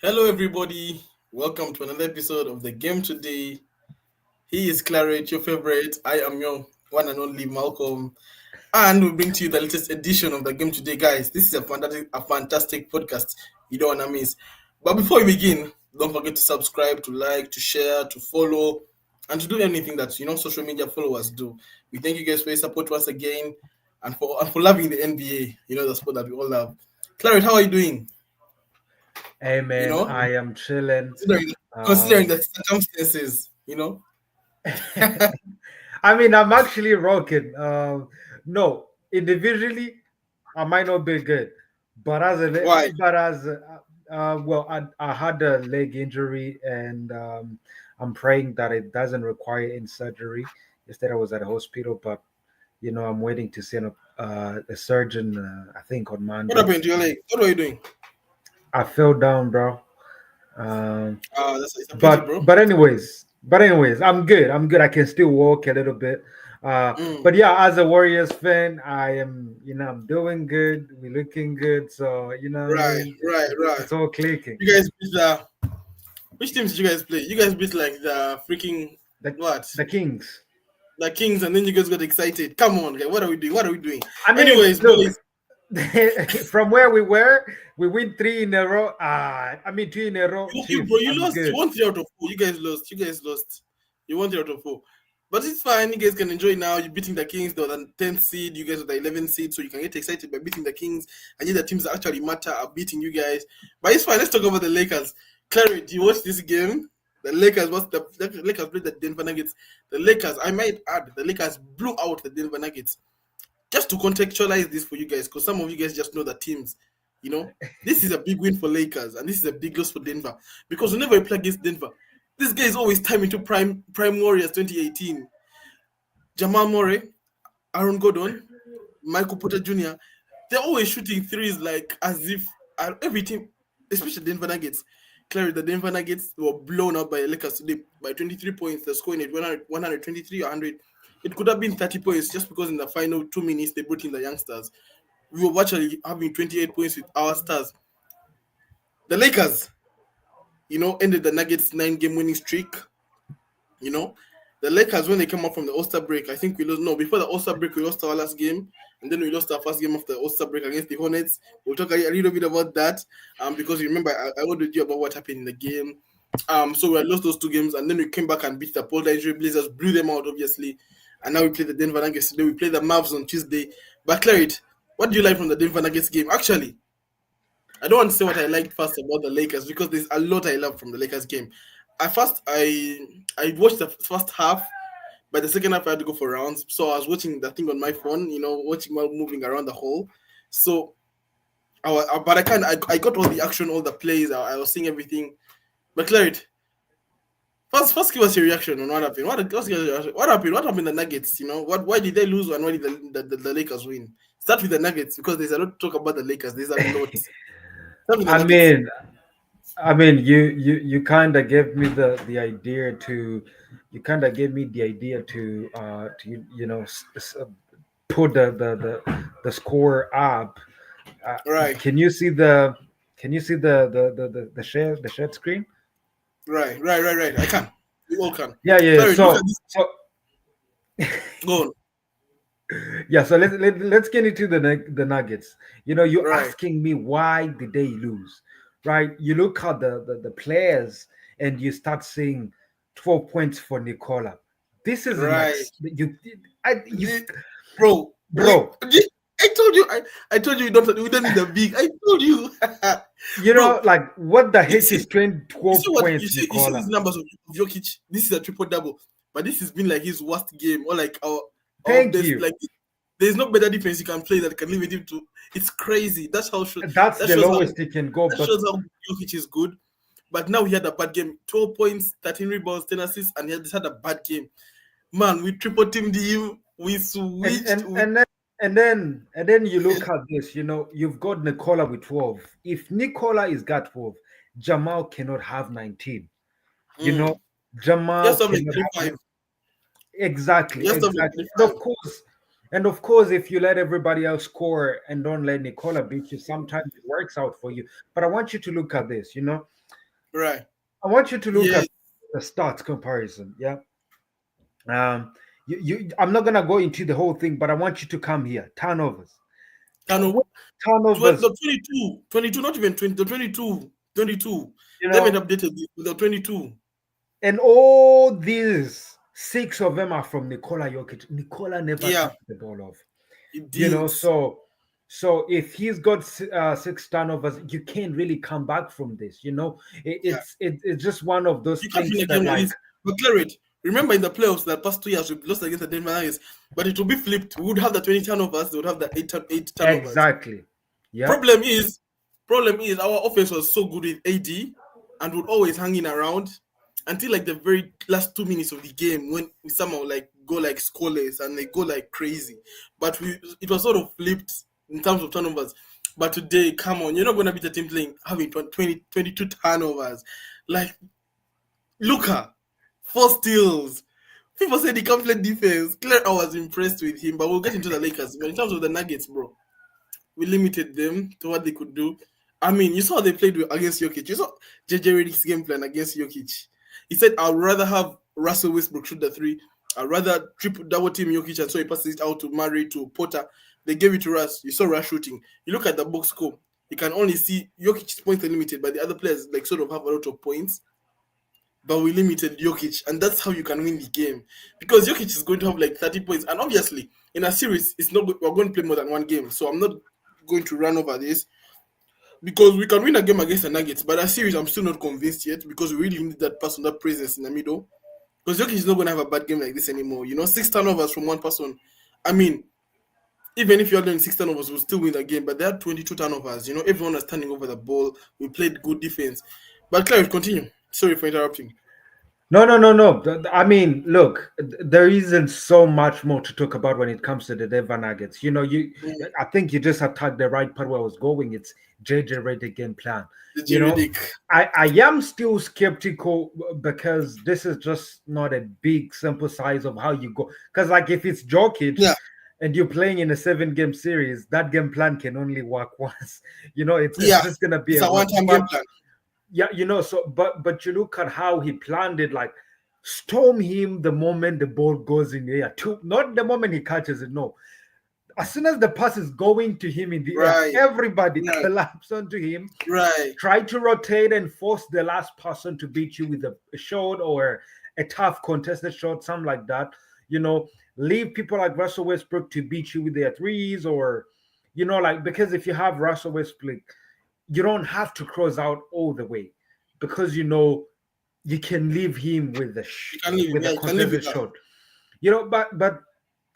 Hello, everybody. Welcome to another episode of the game today. He is Claret, your favorite. I am your one and only Malcolm, and we bring to you the latest edition of the game today, guys. This is a fantastic podcast. You don't wanna miss. But before we begin, don't forget to subscribe, to like, to share, to follow, and to do anything that social media followers do. We thank you guys for your support once again, and for loving the NBA. The sport that we all love. Claret, how are you doing? Hey You man, know, I am chilling. considering considering Um, the circumstances. I mean, I'm actually rocking. No, individually, I might not be good, but Why? well, I had a leg injury, and I'm praying that it doesn't require any surgery. Instead, I was at a hospital, but I'm waiting to see a surgeon. I think on What Monday. happened to your leg? What were you doing? I fell down, bro. Um, That's it's a pity, but bro. but anyways but anyways I'm good. I can still walk a little bit. Mm. But yeah, as a Warriors fan, I'm doing good, we're looking good, so what I Right, mean, right, right. it's all clicking. You guys beat the which teams did you guys play? You guys beat like the freaking the what? the Kings. The Kings, and then you guys got excited. Come on, guys. What are we doing? What are we doing? I mean, Anyways, look, boys. from where we were, we win three in a row. I mean, two in a row, Bro, chief, you I'm lost. You good. won 3 out of 4. You guys lost. You guys lost. You won 3 out of 4. But it's fine. You guys can enjoy now. You're beating the Kings. They're the 10th seed. You guys are the 11th seed. So you can get excited by beating the Kings. And yet the teams that actually matter are beating you guys. But it's fine. Let's talk about the Lakers. Clary, do you watch this game? The Lakers, the Lakers played the Denver Nuggets. The Lakers, I might add, the Lakers blew out the Denver Nuggets. Just to contextualize this for you guys, because some of you guys just know the teams. You know, this is a big win for Lakers, and this is a big loss for Denver. Because whenever you play against Denver, this guy is always time into Prime Warriors 2018. Jamal Murray, Aaron Gordon, Michael Porter Jr. They're always shooting threes like as if every team, especially Denver Nuggets. Clearly, the Denver Nuggets were blown out by the Lakers today by 23 points. They're scoring at 123 or 100. It could have been 30 points just because in the final 2 minutes they brought in the youngsters. We were actually having 28 points with our stars. The Lakers, ended the Nuggets 9 game winning streak. You know, the Lakers, when they came up from the All-Star break, I think we lost. No, before the All-Star break, we lost our last game, and then we lost our first game of the All-Star break against the Hornets. We'll talk a little bit about that, because you remember I told you about what happened in the game. So we had lost those 2 games, and then we came back and beat the Portland Trail Blazers, blew them out, obviously, and now we play the Denver Nuggets today. We play the Mavs on Tuesday. But Claret, what do you like from the Denver Nuggets game? Actually, I don't want to say what I liked first about the Lakers because there's a lot I love from the Lakers game. At first, I watched the first half, but the second half I had to go for rounds. So I was watching the thing on my phone, watching while moving around the hall. So, but I got all the action, all the plays. I was seeing everything. But Claret, first give us your reaction on what happened. What happened? What happened? The Nuggets, what? Why did they lose and why did the Lakers win? Start with the Nuggets because there's a lot to talk about the Lakers. There's a lot. Start with the I Nuggets. mean, you kind of gave me the idea to, you kind of gave me the idea to put the score up. Uh, Right. can you see the shared screen? Right. I can. We all can. Yeah. Sorry, look at So this. so Go on. yeah. So let's get into the Nuggets. You're Right, asking me why did they lose, right? You look at the players and you start seeing 12 points for Nicola. This is like right. you The- Bro, wait. bro. I told you. I told you we don't need a big. I told you, bro. Like what the You heck see, is 20 you 12 see what you points, see. You see Nicola? these numbers of Jokic. This is a triple double, but this has been like his worst game or like our Thank best. you. Like there's no better defense you can play that can limit him to. It's crazy. That's That the shows how lowest it can go, that but shows how Jokic is good. But now he had a bad game. 12 points, 13 rebounds, 10 assists, and he just had a bad game. Man, we triple teamed him. We and switched. and and then and then you look at this, you've got Nicola with 12. If Nicola is got 12, Jamal cannot have 19. you know Mm. He has Jamal to have like cannot have 35. He exactly, has to have like exactly. and 35. of course and of course, if you let everybody else score and don't let Nicola beat you, sometimes it works out for you. But I want you to look at this. Right. I want you to look Yes. at the stats comparison. Yeah. Um, I'm not gonna go into the whole thing, but I want you to come here. Turnovers. Tano, 20 turnovers. the 22, 22, not even 20, the 22, 22. You They haven't know, updated this, the 22. and all these six of them are from Nikola Jokic. Nikola never Yeah, touched the ball off. it You know, didn't. so if he's got six turnovers, you can't really come back from this. You know, Yeah. it's just one of those You can't things win a that game like like this. But Claret, remember in the playoffs that past 2 years we lost against the Denver Nuggets, but it will be flipped. We would have the 20 turnovers, they would have the eight turnovers. exactly. Yep. Problem is, problem is our offense was so good with AD and would always hanging around until like the very last 2 minutes of the game when we somehow like go like scoreless and they go like crazy. But we it was sort of flipped in terms of turnovers. But today, come on, you're not gonna beat a team playing having 22 turnovers. Like Luka, 4 steals. People said he can't play defense. Clear, I was impressed with him, but we'll get into the Lakers. But in terms of the Nuggets, bro, we limited them to what they could do. I mean, you saw how they played against Jokic. You saw JJ Redick's game plan against Jokic. He said, "I'd rather have Russell Westbrook shoot the three. I'd rather triple double team Jokic, and so he passes it out to Murray to Porter. They gave it to Russ. You saw Russ shooting. You look at the box score. You can only see Jokic's points are limited, but the other players like sort of have a lot of points. But we limited Jokic, and that's how you can win the game. Because Jokic is going to have like 30 points, and obviously in a series, it's not we're going to play more than one game. So I'm not going to run over this because we can win a game against the Nuggets, but a series I'm still not convinced yet because we really need that person, that presence in the middle. Because Jokic is not going to have a bad game like this anymore. You know, 6 turnovers from one person. I mean, even if you're doing 6 turnovers, we'll still win the game. But there are 22 turnovers. You know, everyone was turning over the ball. We played good defense. But Clive, continue. Sorry for interrupting. No, no, no, no. I mean, look, there isn't so much more to talk about when it comes to the Denver Nuggets. You know, Mm, I think you just attacked the right part where I was going. It's JJ Redick game plan. the You know, Riddick. I am still skeptical because this is just not a big sample size of how you go. Because, like, if it's Jokic Yeah, and you're playing in a 7 game series, that game plan can only work once. You know, it's yeah. just gonna be It's a a once. one-time game But plan. yeah, you know, so but you look at how he planned it, like storm him the moment the ball goes in the air. Not the moment he catches it, no. As soon as the pass is going to him in the air, Right, everybody right, collapse onto him, right. try to rotate and force the last person to beat you with a shot or a tough contested shot, something like that. You know, leave people like Russell Westbrook to beat you with their threes, or like, because if you have Russell Westbrook, you don't have to cross out all the way because you can leave him with You can leave him. with Yeah, a you can leave contested with that. shot. But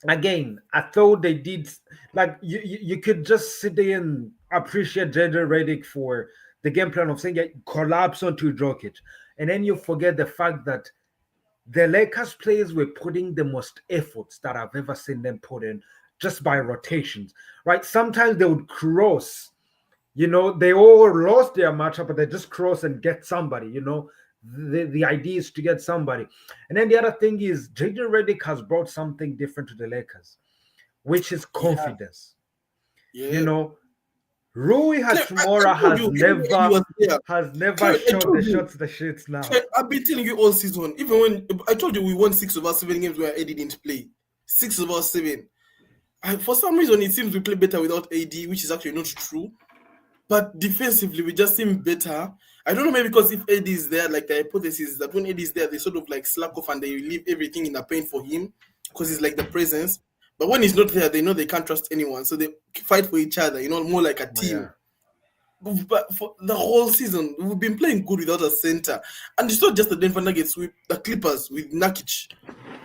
again, I thought they did, like, you could just sit there and appreciate JJ Redick for the game plan of saying, yeah, collapse onto Jokic, and then you forget the fact that the Lakers players were putting the most efforts that I've ever seen them put in just by rotations, right? Sometimes they would cross. They all lost their matchup, but they just cross and get somebody. The idea is to get somebody. And then the other thing is JJ Redick has brought something different to the Lakers, which is Yeah, confidence. You yeah. know, Rui Claire, I Hachimura told you, even when he was there. has never Claire, I shot told the you. shots the shits now. Claire, I've been telling you all season. Even when I told you we won 6 of our 7 games where AD didn't play. 6 of our 7. And for some reason, it seems we play better without AD, which is actually not true. But defensively, we just seem better. I don't know, maybe because if AD is there, like the hypothesis is that when AD is there, they sort of like slack off and they leave everything in the paint for him because he's like the presence. But when he's not there, they know they can't trust anyone. So they fight for each other, more like a Yeah. team. But for the whole season, we've been playing good without a center. And it's not just the Denver Nuggets, with the Clippers, with Nurkic.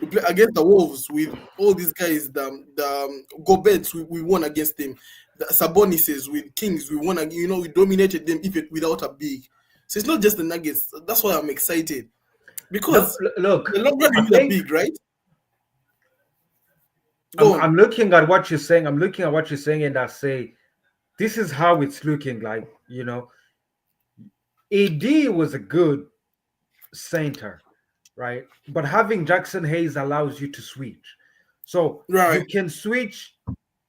We play against the Wolves with all these guys, the Gobets, we won against them. The Sabonises with Kings, we won, we dominated them even without a big. So it's not just the Nuggets. That's why I'm excited. No, Because the look, longer I you need a think big, right? I'm, Go on. I'm looking at what you're saying. I'm looking at what you're saying, and I say, this is how it's looking like. AD was a good center, right? But having Jackson Hayes allows you to switch. So Right. you can switch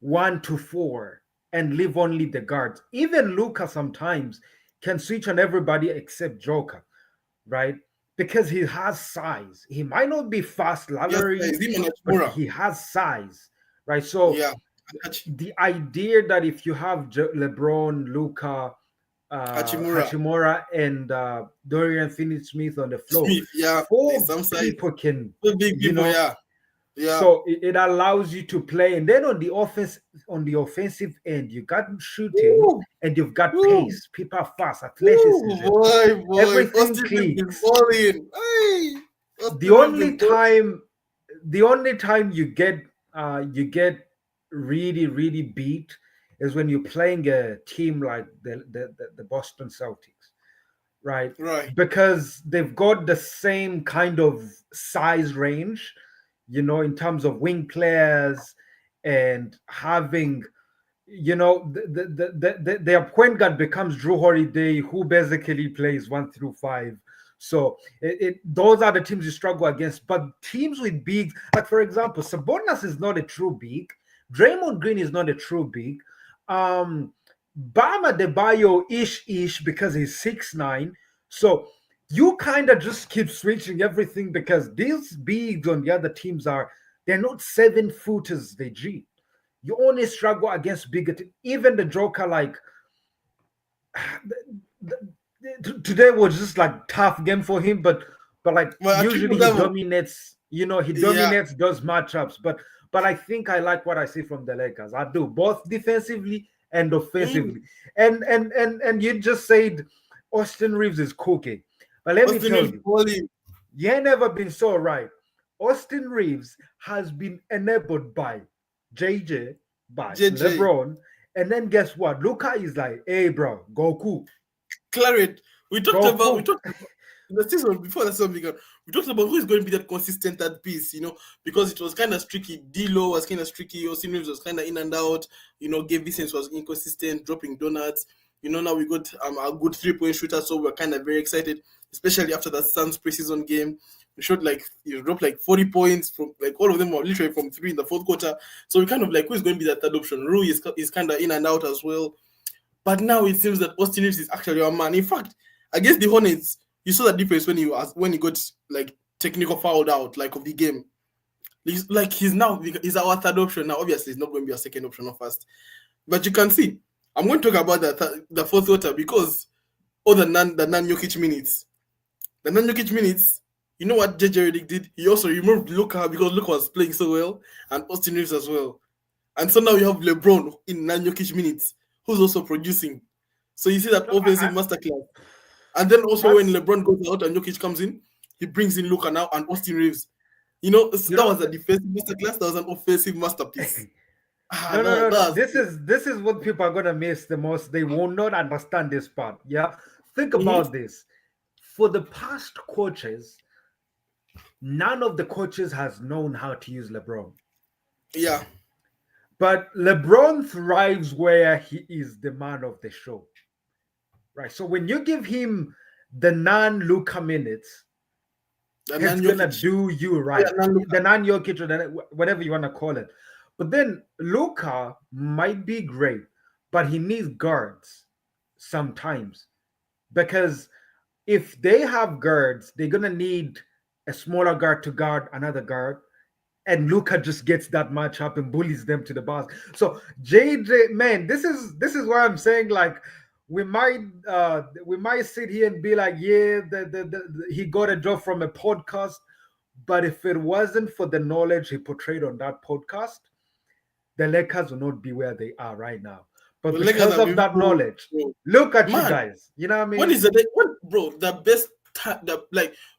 1 to 4 and leave only the guards. Even Luka sometimes can switch on everybody except Joker. right? Because he has size. He might not be fast Yes, laterally, guys, him and but Hachimura. he has size, right? So Yeah, and the idea that if you have LeBron, Luka, Hachimura. Hachimura, and Dorian Finney-Smith on the floor, Smith, yeah, there's four some size. people can, Two big you people, know, yeah. Yeah. so it allows you to play. And then on the offensive end, you got shooting Woo, and you've got woo, pace. People are fast, woo, athleticism. boy. Everything Austin Reeves been clicks. balling. Hey, The Austin Reeves only been balling. time, the only time you get really beat is when you're playing a team like the Boston Celtics, right? Right. Because they've got the same kind of size range, in terms of wing players and having, their point guard becomes Drew Holiday, who basically plays 1 through 5. So those are the teams you struggle against. But teams with bigs, like for example, Sabonis is not a true big. Draymond Green is not a true big. Um, Bama Debayo ish because he's 6'9". So you kind of just keep switching everything because these bigs on the other teams they're not 7 footers, they G. You only struggle against bigger teams. Even the Joker, like today was just like tough game for him, but like But a triple usually he double. dominates. He Yeah. dominates those matchups. But I think I like what I see from the Lakers. I do, both defensively and offensively. Mm. And you just said Austin Reeves is cooking, but let me Austin tell Reeves you, balling. you ain't never been so right. Austin Reeves has been enabled by JJ, by JJ. LeBron, and then guess what? Luka is like, hey, bro, Goku, Claret. We Goku. talked about the season before the season began. We talked about who is going to be that consistent third piece, because it was kind of streaky. D'Lo was kind of streaky. Austin Reeves was kind of in and out. Gabe Vicens was inconsistent, dropping donuts. Now we got a good 3-point shooter, so we're kind of very excited, especially after that Suns preseason game. We shot dropped like 40 points from like all of them were literally from three in the fourth quarter. So we kind of like who is going to be that third option? Rui is kind of in and out as well. But now it seems that Austin Reeves is actually our man. In fact, against the Hornets, you saw the difference when he got like technical fouled out like of the game. He's our third option now. Obviously, he's not going to be our second option or first. But you can see, I'm going to talk about the fourth quarter because all the non Jokic minutes, the non Jokic minutes. You know what JJ Redick did? He also removed Luka because Luka was playing so well, and Austin Reeves as well. And so now you have LeBron in non Jokic minutes, who's also producing. So you see that No, offensive masterclass. And then also when that's LeBron goes out and Jokic comes in, he brings in Luka now and Austin Reeves. you That know. was a defensive masterclass. That was an offensive masterpiece. No, no, No, no, no. that's This is what people are gonna miss the most. They will not understand this part. Yeah, think mhm. about this. For the past coaches, none of the coaches has known how to use LeBron. Yeah. But LeBron thrives where he is the man of the show, right? So when you give him the non-Luka minutes, The it's non gonna Jokic. do you Oh, yeah, right. non-Luka. The non-Jokic or whatever you want to call it. But then Luka might be great, but he needs guards sometimes because if they have guards, they're gonna need a smaller guard to guard another guard, and Luca just gets that matchup and bullies them to the boss. So JJ, man, this is why I'm saying like we might sit here and be like, yeah, he got a job from a podcast, but if it wasn't for the knowledge he portrayed on that podcast, the Lakers will not be where they are right now. But The Lakers because have of that improved, knowledge, bro. look at you Man, guys. You know what I when mean? is the what, bro? The best time,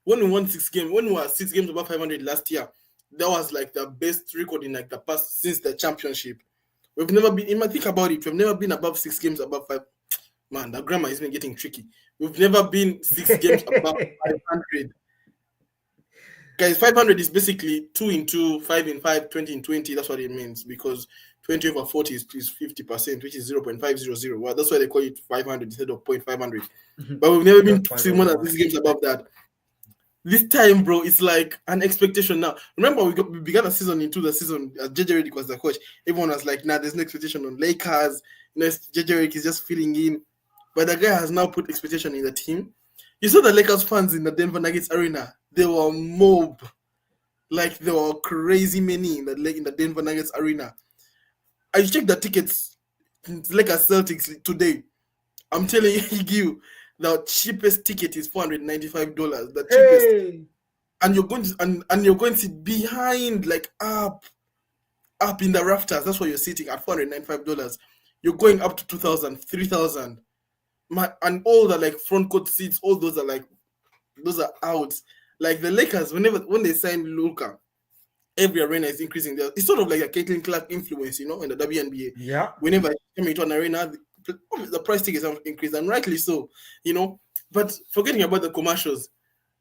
when we won 6 games, when we were 6 games above 500 last year, that was like the best record in like the past since the championship. We've never been. You might think about it. We've never been above 6 games above five. Man, the grammar is been getting tricky. We've never been 6 games above 500. Guys, 500 is basically 2 in 2, 5 in 5, 20 in 20. That's what it means because 20 over 40 is 50%, which is 0.500. Well, that's why they call it 500 instead of 0.500. But we've never been Just point more over than one. 6 games above that. This time, bro, it's like an expectation now. Remember, we began the season into the season. JJ Redick was the coach. Everyone was like, "Nah, there's no expectation on Lakers. JJ Redick is just filling in." But the guy has now put expectation in the team. You saw the Lakers fans in the Denver Nuggets arena. They were mob, like there were crazy many in the Denver Nuggets arena. I checked the tickets, Lakers Celtics today. I'm telling you, the cheapest ticket is $495. The cheapest, Hey, and you're going to and you're going to sit behind, like up in the rafters. That's why you're sitting at $495. You're going up to 2,000, 3,000. And all the like front court seats, all those are out. Like the Lakers, when they signed Luka, every arena is increasing. It's sort of like a Caitlin Clark influence, in the WNBA. yeah. Whenever you come into an arena, the price tickets have increased, and rightly so, But forgetting about the commercials,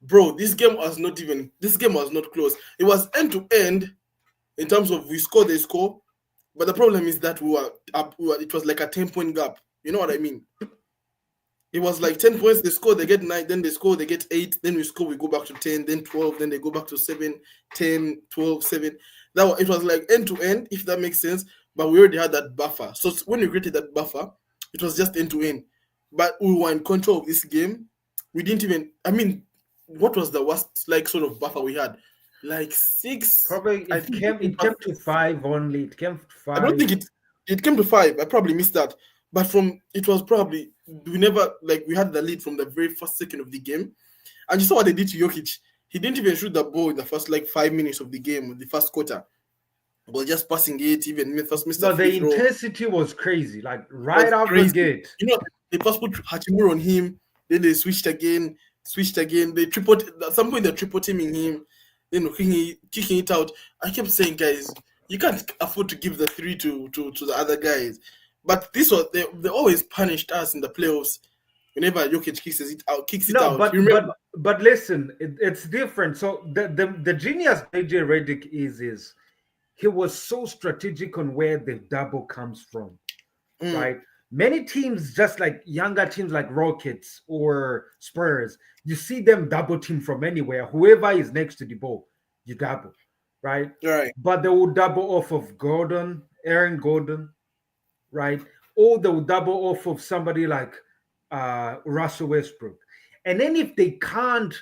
bro, this game was not close. It was end to end in terms of we score, they score. But the problem is that we were up. It was like a 10-point gap. You know what I mean? It was like 10 points, they score, they get 9, then they score, they get 8, then we score, we go back to 10, then 12, then they go back to 7, 10, 12, 7. It was like end to end, if that makes sense, but we already had that buffer. So when we created that buffer, it was just end to end. But we were in control of this game. We didn't even, I mean, what was the worst, like, sort of buffer we had? Like 6, Probably I it think came it it was came to 5 only. It came to I don't 5. think it came to 5. I probably missed that. But from it was probably we never like we had the lead from the very first second of the game. And you saw what they did to Jokic. He didn't even shoot the ball in the first like 5 minutes of the game, the first quarter. He was just passing it, even first Mr. No, Free the throw. intensity was crazy. Like It was right out the crazy. gate. They first put Hachimura on him, then they switched again. They at some point they're triple teaming him, kicking it out. I kept saying, guys, you can't afford to give the three to the other guys. But this was they always punished us in the playoffs whenever Jokic kicks it No, out. You but remember? but but listen, it's different. So the genius JJ Redick is he was so strategic on where the double comes from, Mm, right? Many teams, just like younger teams like Rockets or Spurs, you see them double team from anywhere. Whoever is next to the ball, you double, right? right, But they will double off of Aaron Gordon, right? Or they will double off of somebody like Russell Westbrook. And then if they can't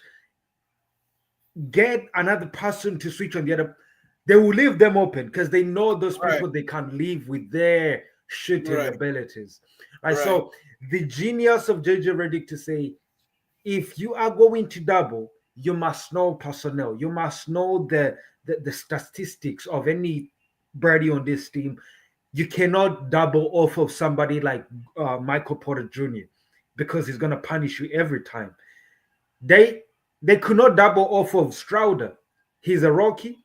get another person to switch on the other, they will leave them open because they know those right, people they can live with their shooting right, abilities. Right. right, So the genius of JJ Redick to say, if you are going to double, you must know personnel. You must know the statistics of any birdie on this team. You cannot double off of somebody like Michael Porter Jr. because he's going to punish you every time. They they could not double off of Strouder. He's a rookie.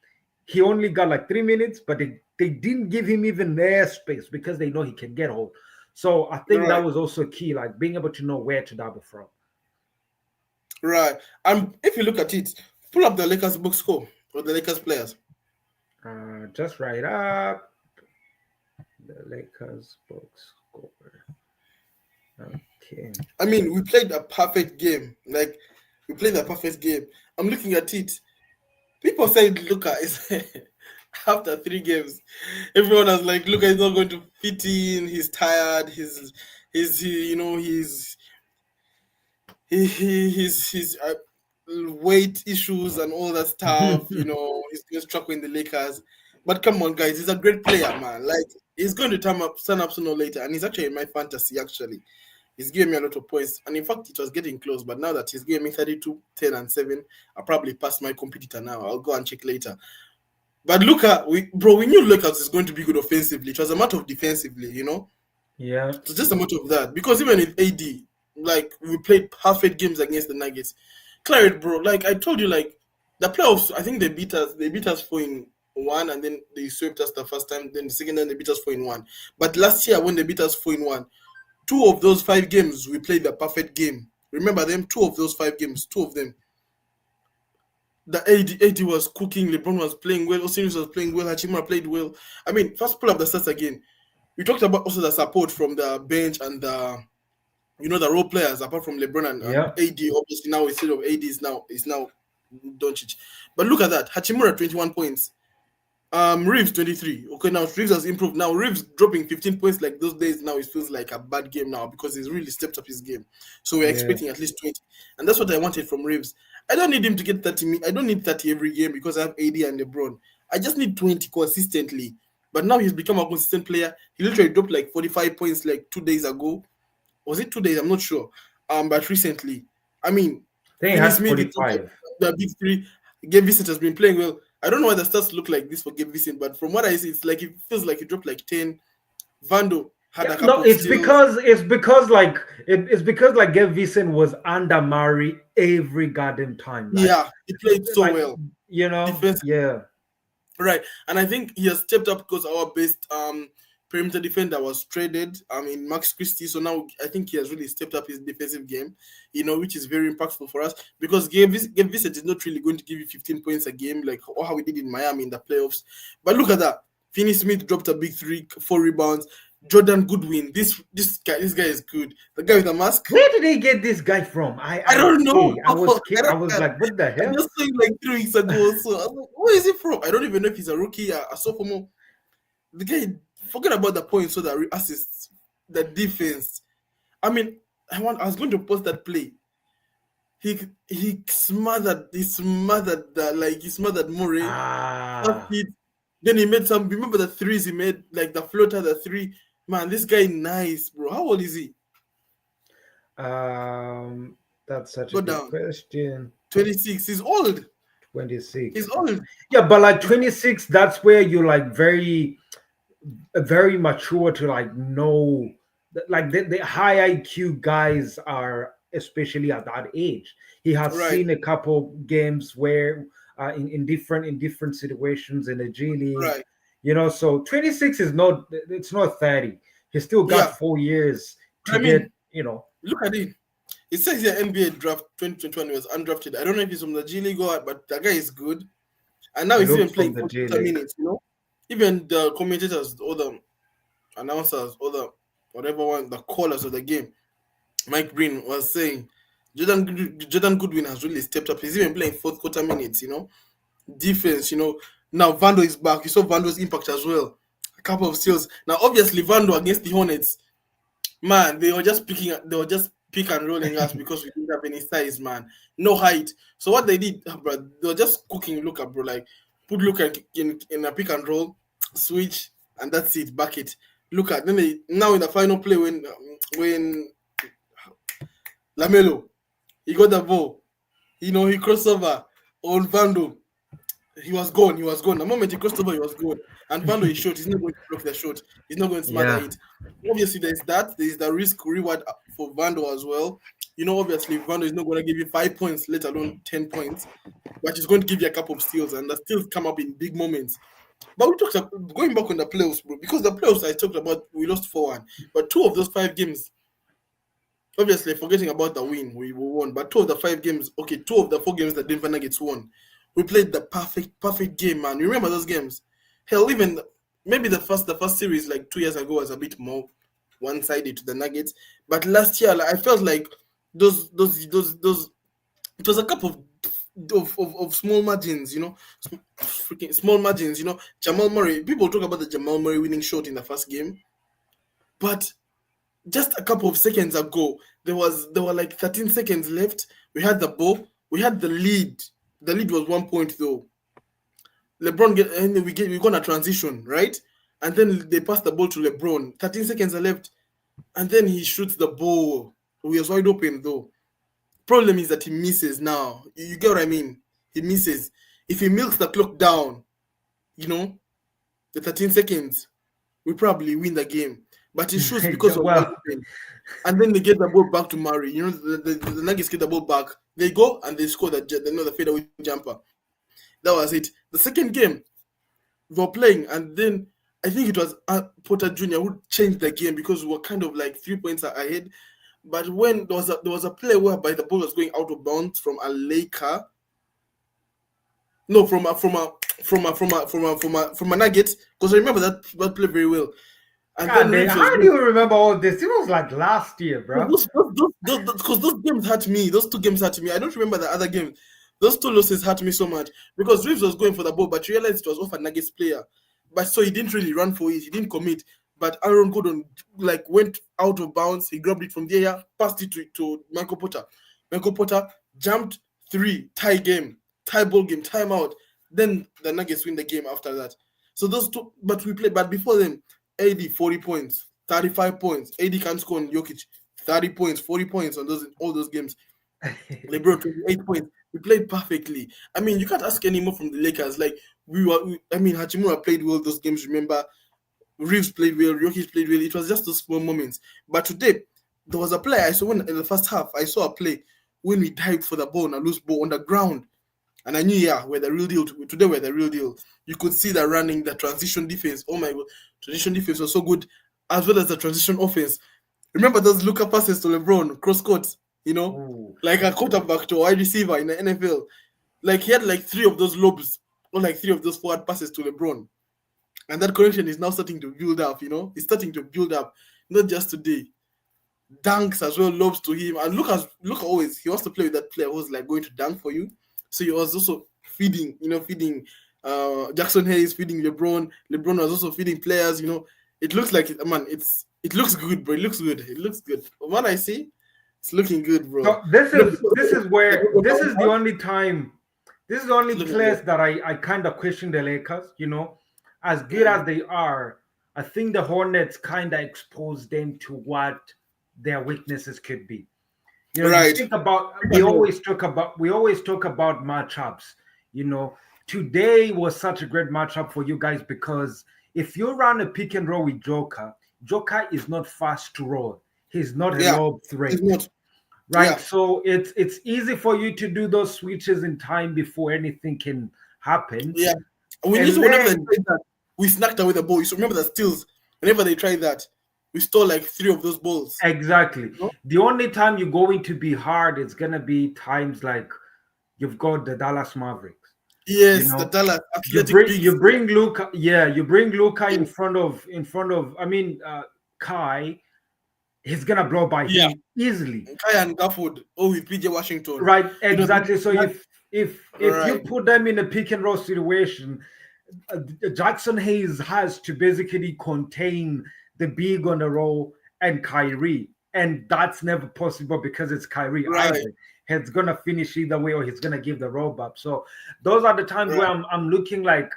He only got like 3 minutes, but they didn't give him even air space because they know he can get hold. So I think that right, was also key, like being able to know where to double from. right. And if you look at it, pull up the Lakers book score or the Lakers players. Just right up the Lakers box score. Okay. I mean, we played a perfect game. Like we played a perfect game. I'm looking at it. People said Luka is after 3 games. Everyone was like, Luka is not going to fit in. He's tired. He's he, you know his weight issues and all that stuff. He's going to struggle in the Lakers. But come on, guys, he's a great player, man. Like he's going to turn up sooner or later, and he's actually in my fantasy. Actually, he's giving me a lot of points, and in fact, it was getting close. But now that he's giving me 32, 10, and 7, I'll probably pass my competitor now. I'll go and check later. But Luka, we knew Lakers is going to be good offensively. It was a matter of defensively. Yeah. It's just a matter of that. Because even with AD, like we played perfect games against the Nuggets. Claret, bro, like I told you, like the playoffs, I think they beat us. They beat us 4-1, and then they swept us the first time. Then the second time they beat us 4-1. But last year when they beat us 4-1, 2 of those 5 games we played the perfect game. Remember them? 2 of those 5 games, 2 of them. The AD was cooking. LeBron was playing well. Osiris was playing well. Hachimura played well. I mean, first pull up the stats again. We talked about also the support from the bench and the role players apart from LeBron and Yeah. AD. Obviously now instead of AD is now Doncic. But look at that, Hachimura 21 points, Reeves 23. Okay, now Reeves has improved. Now Reeves dropping 15 points like those days. Now it feels like a bad game now because he's really stepped up his game. So we're Yeah. expecting at least 20, and that's what I wanted from Reeves. I don't need him to get 30. I don't need 30 every game because I have AD and LeBron. I just need 20 consistently. But now he's become a consistent player. He literally dropped like 45 points like 2 days ago. Was it 2 days? I'm not sure. But recently, I mean, I think he Finney had Smith, 45. the big three. Gabe Vincent has been playing well. I don't know why the stats look like this for Gabe Vincent, but from what I see, it's like it feels like he dropped like 10. Vando had Yeah, a no, couple of steals. it's because like Gav Vincent was under Murray every goddamn time. Yeah, he played so Like well defense. yeah. Right, and I think he has stepped up because our best perimeter defender was traded. I mean Max Christie, so now I think he has really stepped up his defensive game. Which is very impactful for us because Gabe Vincent is not really going to give you 15 points a game like how we did in Miami in the playoffs. But look at that, Finney Smith dropped a big three, 4 rebounds. Jordan Goodwin, this guy is good. The guy with the mask. Where did they get this guy from? I don't know. I was I scared. I don't was know. like, what the I hell? just saw him like 3 weeks ago. So I was like, where is he from? I don't even know if he's a rookie, a sophomore. The guy, forget about the points, so the assists, the defense. I mean, I was going to post that play. He smothered Murray. That's Ah, it. Then he made some. Remember the threes he made, like the floater, the three. Man, this guy nice, bro. How old is he? um, that's such a Go good down. question. 26. He's old. 26. He's old. Yeah, but like He's 26, that's where you're like very mature to like know like the high IQ guys are especially at that age. He has right, seen a couple games where in different situations in the G League, right. so 26 is not it's not 30. He still got Yeah. 4 years But to I mean, get. look at it. It says here NBA draft 2021 was undrafted. I don't know if he's from the G League or what, but that guy is good. And now He he's looks even from playing the for G 30 League. minutes. Even the commentators, all the announcers, all the whatever one, the callers of the game, Mike Breen was saying Jordan Goodwin has really stepped up. He's even playing fourth quarter minutes. Defense. Now Vando is back. You saw Vando's impact as well. A couple of steals. Now, obviously, Vando against the Hornets, man, they were just pick and rolling us because we didn't have any size, man. No height. So what they did, bro, they were just cooking Luka, bro. Like put Luka in a pick and roll, switch, and that's it. Back it. Luka. Then now in the final play when Lamelo he got the ball, he crossed over on Vando. He was gone. He was gone. The moment he crossed over, he was gone. And Vando is short. He's not going to block the shot. He's not going to smother Yeah. it. Obviously, there's that. There's the risk reward for Vando as well. Obviously, Vando is not going to give you 5 points, let alone 10 points, but he's going to give you a couple of steals, and the steals come up in big moments. But we talked about going back on the playoffs, bro, because the playoffs I talked about, we lost 4-1, but two of those 5 games, obviously, forgetting about the win, we won. But two of the 5 games, okay, two of the 4 games that Denver Nuggets won, we played the perfect game, man. You remember those games? Hell, even maybe the first series like 2 years ago was a bit more one-sided to the Nuggets. But last year, like, I felt like those it was a cup of small margins, freaking small margins. Jamal Murray. People talk about the Jamal Murray winning shot in the first game, but just a couple of seconds ago, there were like 13 seconds left. We had the ball. We had the lead. The lead was 1 point though. LeBron and we gonna transition, right? And then they pass the ball to LeBron. 13 seconds are left, and then he shoots the ball. We was wide open though. Problem is that he misses now. You get what I mean? He misses. If he milks the clock down, you know, the 13 seconds, we probably win the game. But he shoots because we're wide Well, open. And then they get the ball back to Murray. The Nuggets get the ball back. They go and they score the fadeaway jumper. That was it. The second game, we were playing, and then I think it was Porter Jr. who changed the game because we were kind of like 3 points ahead. But when there was a play whereby the ball was going out of bounds from a Laker, no, from a Nugget, because I remember that play very well. And God then damn, Reeves was how do you remember all this? It was like last year, bro. because those games hurt me. Those 2 games hurt me. I don't remember the other game. Those two losses hurt me so much because Reeves was going for the ball, but realized it was off a Nuggets player. But so he didn't really run for it. He didn't commit. But Aaron Gordon like went out of bounds. He grabbed it from the air, passed it to Michael Porter. Michael Porter jumped three, tie game, tie ball game, timeout. Then the Nuggets win the game after that. So those two, but we played. But before them, AD 40 points, 35 points. AD can score on Jokic 30 points, 40 points on those all those games. LeBron 28 points. We played perfectly. I mean, you can't ask any more from the Lakers. Like I mean, Hachimura played well those games. Remember, Reeves played well, Jokic played well. It was just those small moments. But today, there was a play I saw when in the first half. I saw a play when we dived for the ball on a loose ball on the ground, and I knew, yeah, we're the real deal. Today, we're the real deal. You could see the running, the transition defense. Oh my god, transition defense was so good, as well as the transition offense. Remember those Luka passes to LeBron, cross court, Ooh. like a quarterback to a wide receiver in the NFL. Like he had like three of those lobes or like three of those forward passes to LeBron. And that connection is now starting to build up. It's starting to build up, not just today. Dunks as well, lobes to him. And look always, he wants to play with that player who's like going to dunk for you. So he was also feeding Jackson Hayes, feeding LeBron. LeBron was also feeding players. It looks like man, it looks good, bro. It looks good. It looks good. From what I see, it's looking good, bro. So this is where this is the It's only time, this is the only looking good. place that I kind of question the Lakers. As good as they are, I think the Hornets kind of exposed them to what their weaknesses could be. You Right. think about we always talk about matchups. Today was such a great matchup for you guys because if you run a pick and roll with Joker is not fast to roll. He's not a Yeah. lob threat, It's not. right? Yeah. So it's easy for you to do those switches in time before anything can happen. Yeah. We need And to whenever they then tried that, we snacked away the ball. You should remember the steals. Whenever they tried that, we stole like three of those balls. exactly, No? the only time you're going to be hard is gonna be times like you've got the Dallas Mavericks. You Yes, the know, Dallas you athletic bring bigs. you bring Luka, yeah, you bring Luka Yeah. in front of. I mean, Kai, he's gonna blow by Yeah. him easily, Kai and Gafford. Oh, with PJ Washington. right? You know, Exactly. So that, if you right, put them in a pick and roll situation, Jackson Hayes has to basically contain the big on the roll and Kyrie, and that's never possible because it's Kyrie right, either. He's gonna finish either way, or he's gonna give the robe up. So those are the times right, where I'm looking like,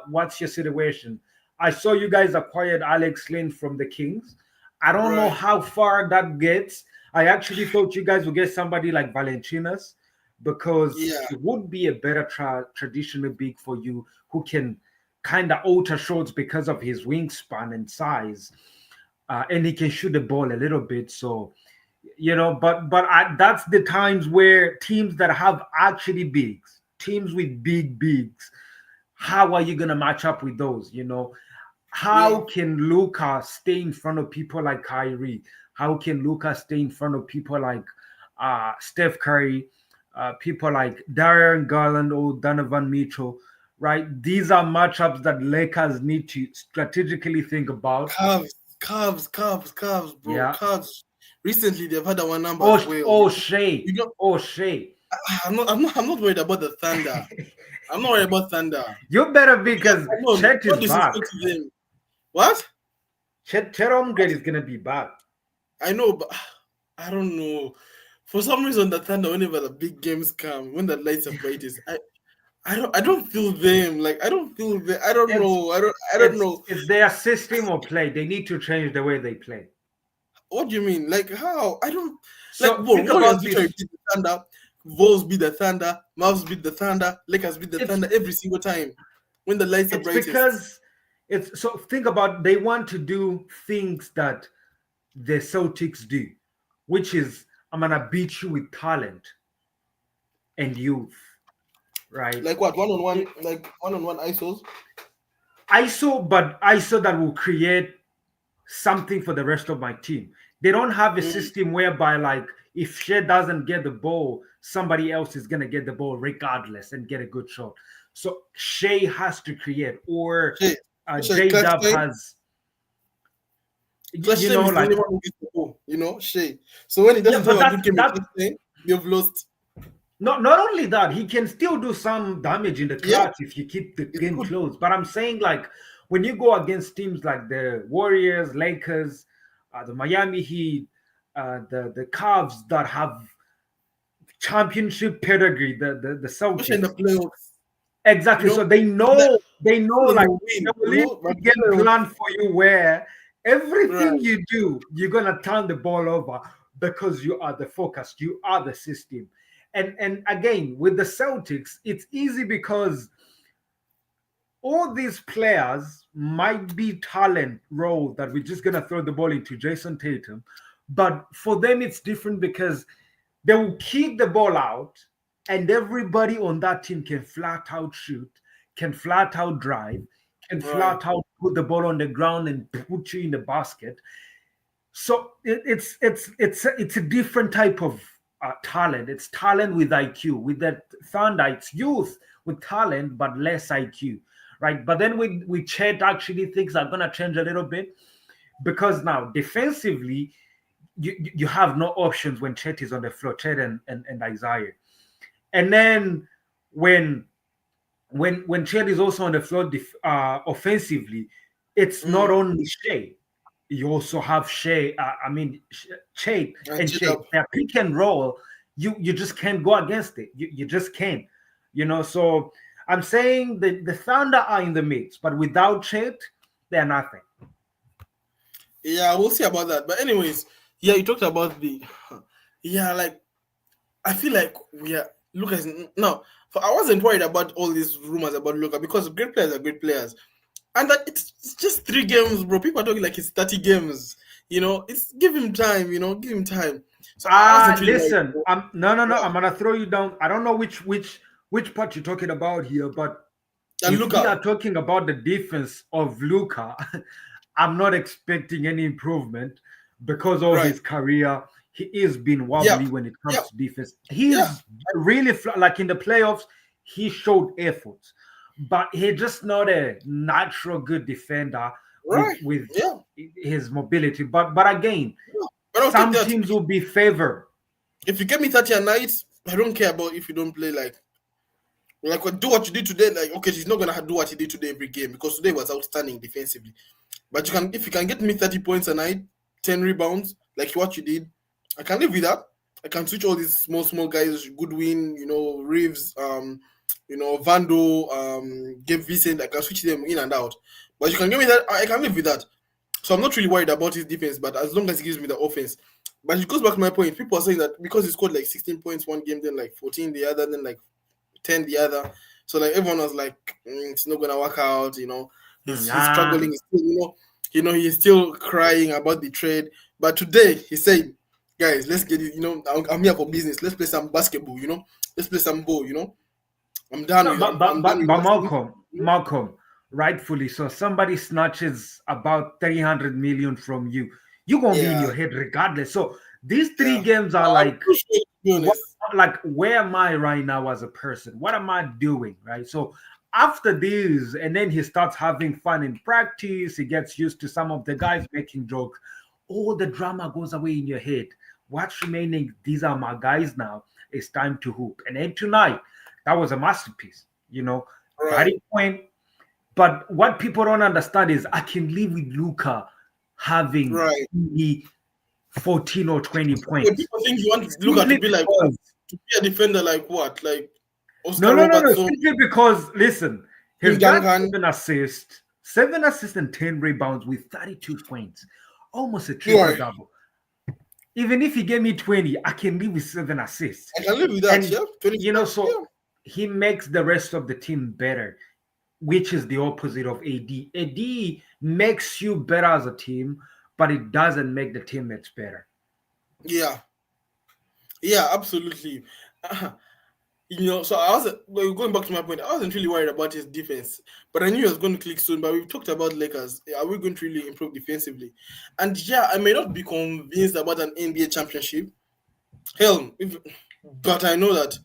what's your situation? I saw you guys acquired Alex Lynn from the Kings. I don't know right. how far that gets. I actually thought you guys would get somebody like Valentinas because Yeah. he would be a better traditional big for you who can kind of alter shots because of his wingspan and size, and he can shoot the ball a little bit. So, that's the times where teams that have actually bigs, teams with big bigs, how are you gonna match up with those? Yeah. How can Luka stay in front of people like Kyrie? How can Luka stay in front of people like Steph Curry, people like Darian Garland or Donovan Mitchell? Right? These are matchups that Lakers need to strategically think about. Cavs, bro. Yeah. Cavs. Recently, they've had our number Oh, as well. oh, You Shea. know, Oh, Shea. I'm not worried about the Thunder. I'm not worried about Thunder. You better Yeah, because I know. Chet No is back. disrespect to them. What? Chet Holmgren is gonna be back. I know, but I don't know. For some reason, the Thunder, whenever the big games come, when the lights are brightest, I don't feel them. Like I don't feel them. I don't It's know. I don't it's know. it's their system of play. They need to change the way they play. What do you mean? Like how? I don't like. So Bro, think Warriors about literally this. beat the Thunder. Wolves beat the Thunder. Mavs beat the Thunder. Lakers beat the It's Thunder every single time when the lights are it's brightest. because it's so think about they want to do things that the Celtics do, which is I'm gonna beat you with talent and youth, right? Like what? One on one, It, like one-on-one ISOs. ISO that will create something for the rest of my team. They don't have a Mm. system whereby like if Shea doesn't get the ball, somebody else is gonna get the ball regardless and get a good shot. So Shea has to create, or Shit. Especially J clutch Dub time. has, Clutch time is the like only one who gets the ball. Shea. So when he yeah, doesn't have but a that's good game in that clutch time, you've lost. not only that, he can still do some damage in the Yeah, clutch if you keep the it's game good. close. But I'm saying, like, when you go against teams like the Warriors, Lakers, the Miami Heat, the Cavs that have championship pedigree, the Especially in the Celtics. playoffs. You Exactly. So know, they know they like will they win. will leave a But game plan for you where everything right, you do, you're gonna turn the ball over because you are the focus, you are the system. And again, with the Celtics, it's easy because all these players might be talent role that we're just gonna throw the ball into Jason Tatum, but for them it's different because they will kick the ball out, and everybody on that team can flat out shoot, can flat out drive, can right. flat out put the ball on the ground and put you in the basket. So it's a different type of talent. It's talent with IQ. With that Thunder, it's youth with talent but less IQ, right? But then with Chet, actually things are gonna change a little bit because now defensively you have no options when Chet is on the floor, Chet and Isaiah. And then when when Chet is also on the floor offensively, it's not Mm. only Shea. You also have Shea. Chet And and shit Shea. up. Their pick and roll, you just can't go against it. You just can't. So I'm saying the Thunder are in the mix, but without Chet, they're nothing. Yeah, we'll see about that. But anyways, yeah, you talked about the yeah, like I feel like we are Lucas now. For I wasn't worried about all these rumors about Luka because great players are great players, and that it's just 3 games, bro. People are talking like it's 30 games. It's give him time. Give him time. So I wasn't really worried. Listen, no. Yeah, I'm gonna throw you down. I don't know which part you're talking about here, but and if we Luka, are talking about the defense of Luca, I'm not expecting any improvement because of right? his career. He is been Yep, wobbly when it yep, comes to defense. yeah, He's really like in the playoffs, he showed effort, but he's just not a natural good defender with right, with yeah, his mobility. But again, yeah. But I'll take some that. teams will be favored. If you get me 30 a night, I don't care about if you don't play like do what you did today. Like okay, he's not gonna do what he did today every game because today was outstanding defensively. But if you can get me 30 points a night, 10 rebounds, like what you did, I can live with that. I can switch all these small guys, Goodwin, Reeves, Vando, Gabe Vincent. I can switch them in and out. But you can give me that, I can live with that. So I'm not really worried about his defense, but as long as he gives me the offense. But it goes back to my point. People are saying that because he scored like 16 points one game, then like 14 the other, then like 10 the other. So like everyone was like, it's not gonna work out. He's Nah, struggling. He's still, he's still crying about the trade. But today he said, guys, let's get it. I'm here for business. Let's play some basketball. Let's play some ball. I'm done no, with but I'm but done but, with but asking. Malcolm, rightfully so. Somebody snatches about 300 million from you, you're gonna be in Yeah, your head regardless. So these three yeah. games are I'm like, pretty sure, to be what, honest. like where am I right now as a person? What am I doing? Right. So after this, and then he starts having fun in practice. He gets used to some of the guys making jokes. All the drama goes away in your head. What's remaining? These are my guys now. It's time to hoop. And then tonight, that was a masterpiece. Right, 30 point. But what people don't understand is I can live with Luca having right. 14 or 20 Okay, points people think you want Luka to simply be like because to be a defender like what? Like no, Oscar no, no, no. Robertson, Simply because, listen, Tim he's got Duncan. 7 assists and 10 rebounds with 32 points, almost a triple Right. double. Even if he gave me 20, I can live with 7 assists. I can live with that, And, yeah. 25, so yeah. he makes the rest of the team better, which is the opposite of AD. AD makes you better as a team, but it doesn't make the teammates better. Yeah. Yeah, absolutely. So I was well, going back to my point, I wasn't really worried about his defense, but I knew he was going to click soon. But we've talked about Lakers. Are we going to really improve defensively? And yeah, I may not be convinced about an NBA championship. Hell, but I know that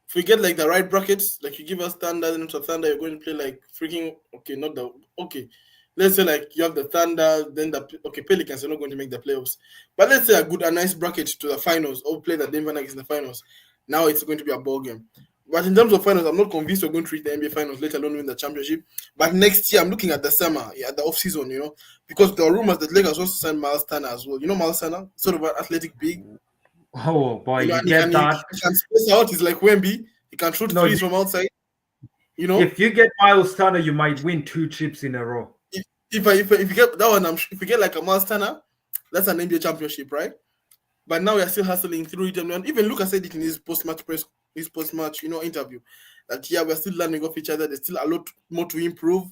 if we get like the right brackets, like you give us Thunder and to Thunder, you're going to play like freaking okay, not the okay. Let's say like you have the Thunder, then the okay Pelicans are not going to make the playoffs, but let's say a nice bracket to the finals or play the Denver Nuggets in the finals. Now it's going to be a ball game. But in terms of finals, I'm not convinced we're going to reach the NBA finals, let alone win the championship. But next year, I'm looking at the summer, at the off season, because there are rumors that Lakers also signed Miles Turner as well. You know Miles Turner, sort of an athletic big, Oh boy, you and he can get he, that. he can space out. He's like Wemby. He can shoot No, threes from outside. if you get Miles Turner, you might win 2 chips in a row. If you get that one, if you get like a Miles Turner, that's an NBA championship, right? But now we are still hustling through it. And even Luka said it in his post-match, interview, that yeah, we're still learning off each other. There's still a lot more to improve.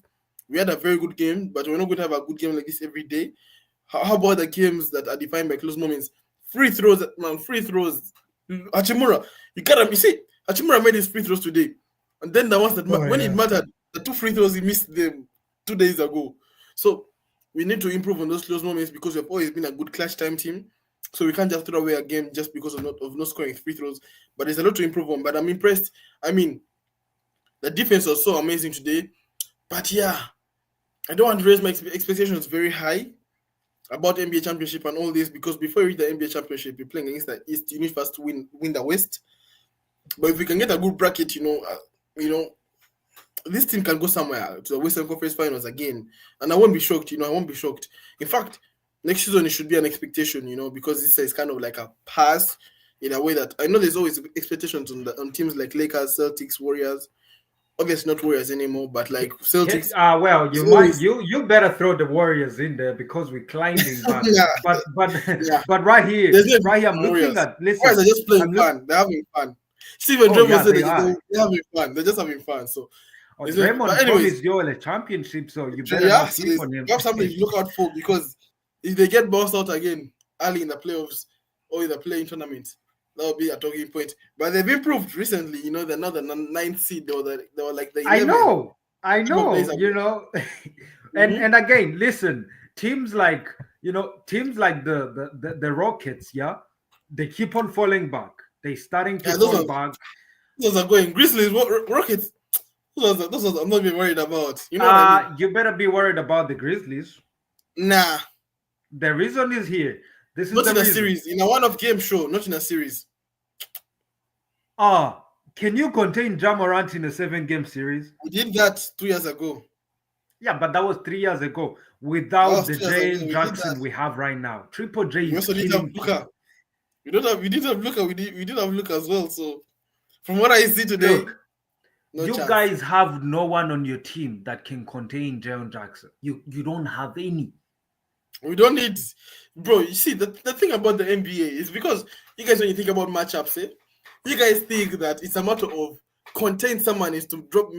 We had a very good game, but we're not going to have a good game like this every day. How about the games that are defined by close moments? Free throws, man, free throws. Hachimura, you see, Hachimura made his free throws today. And then the ones that, when it mattered, the 2 free throws, he missed them 2 days ago. So we need to improve on those close moments because we've always been a good clutch time team. So we can't just throw away a game just because of not scoring free throws. But there's a lot to improve on. But I'm impressed. I mean, the defense was so amazing today. But yeah, I don't want to raise my expectations very high about NBA championship and all this, because before we reach the NBA championship, we're playing against the East. You need first to win the West. But if we can get a good bracket, this team can go somewhere to the Western Conference Finals again, and I won't be shocked. I won't be shocked. In fact, next season it should be an expectation. Because this is kind of like a pass in a way that I know there's always expectations on teams like Lakers, Celtics, Warriors. Obviously not Warriors anymore, but like Celtics. Well, you might always, you better throw the Warriors in there because we're climbing, but yeah, but yeah. but right here, I'm looking Warriors. at. Listen, Warriors are just playing fun. They're having fun. Steven Oh Draymond yeah, said they are. they're having fun. They're just having fun. So, but Draymond anyways, promised Joel a championship, so you better yeah, not so sleep on him. you have something to look out for, because if they get bounced out again early in the playoffs or in the playing tournament, that will be a talking point. But they've improved recently. They're not the 9th seed. They were like the 11th. I know, Mm-hmm. and again, listen, teams like the Rockets, yeah, they keep on falling back. They starting to Yeah, fall back. those are going. Grizzlies, Rockets. Those ones I'm not even worried about. You know what I mean? You better be worried about the Grizzlies. Nah. The reason is here. This is Not the in a reason. series. In a one-off game show, not in a series. Can you contain Ja Morant in a 7-game series? We did that 2 years ago. Yeah, but that was 3 years ago. That Without was the 2 years ago. Jane We did Jackson that. we have right now, Triple J We is also did have killing. Luka. We didn't have Luka. We did have Luka as well. So from what I see today, Look, no you chance. guys have no one on your team that can contain Jane Jackson. You don't have any. We don't need, bro. You see, the thing about the NBA is because you guys, when you think about matchups, you guys think that it's a matter of contain someone is to drop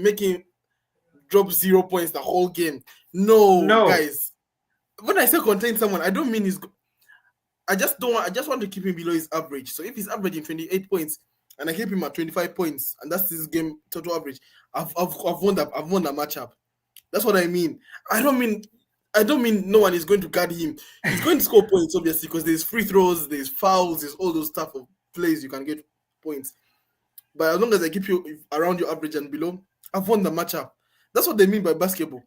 0 points the whole game. No, guys. When I say contain someone, I don't mean I just want to keep him below his average. So if he's averaging 28 points and I keep him at 25 points, and that's his game total average, I've won the matchup. That's what I mean. I don't mean no one is going to guard him. He's going to score points, obviously, because there's free throws, there's fouls, there's all those stuff of plays you can get points. But as long as I keep you around your average and below, I've won the matchup. That's what they mean by basketball.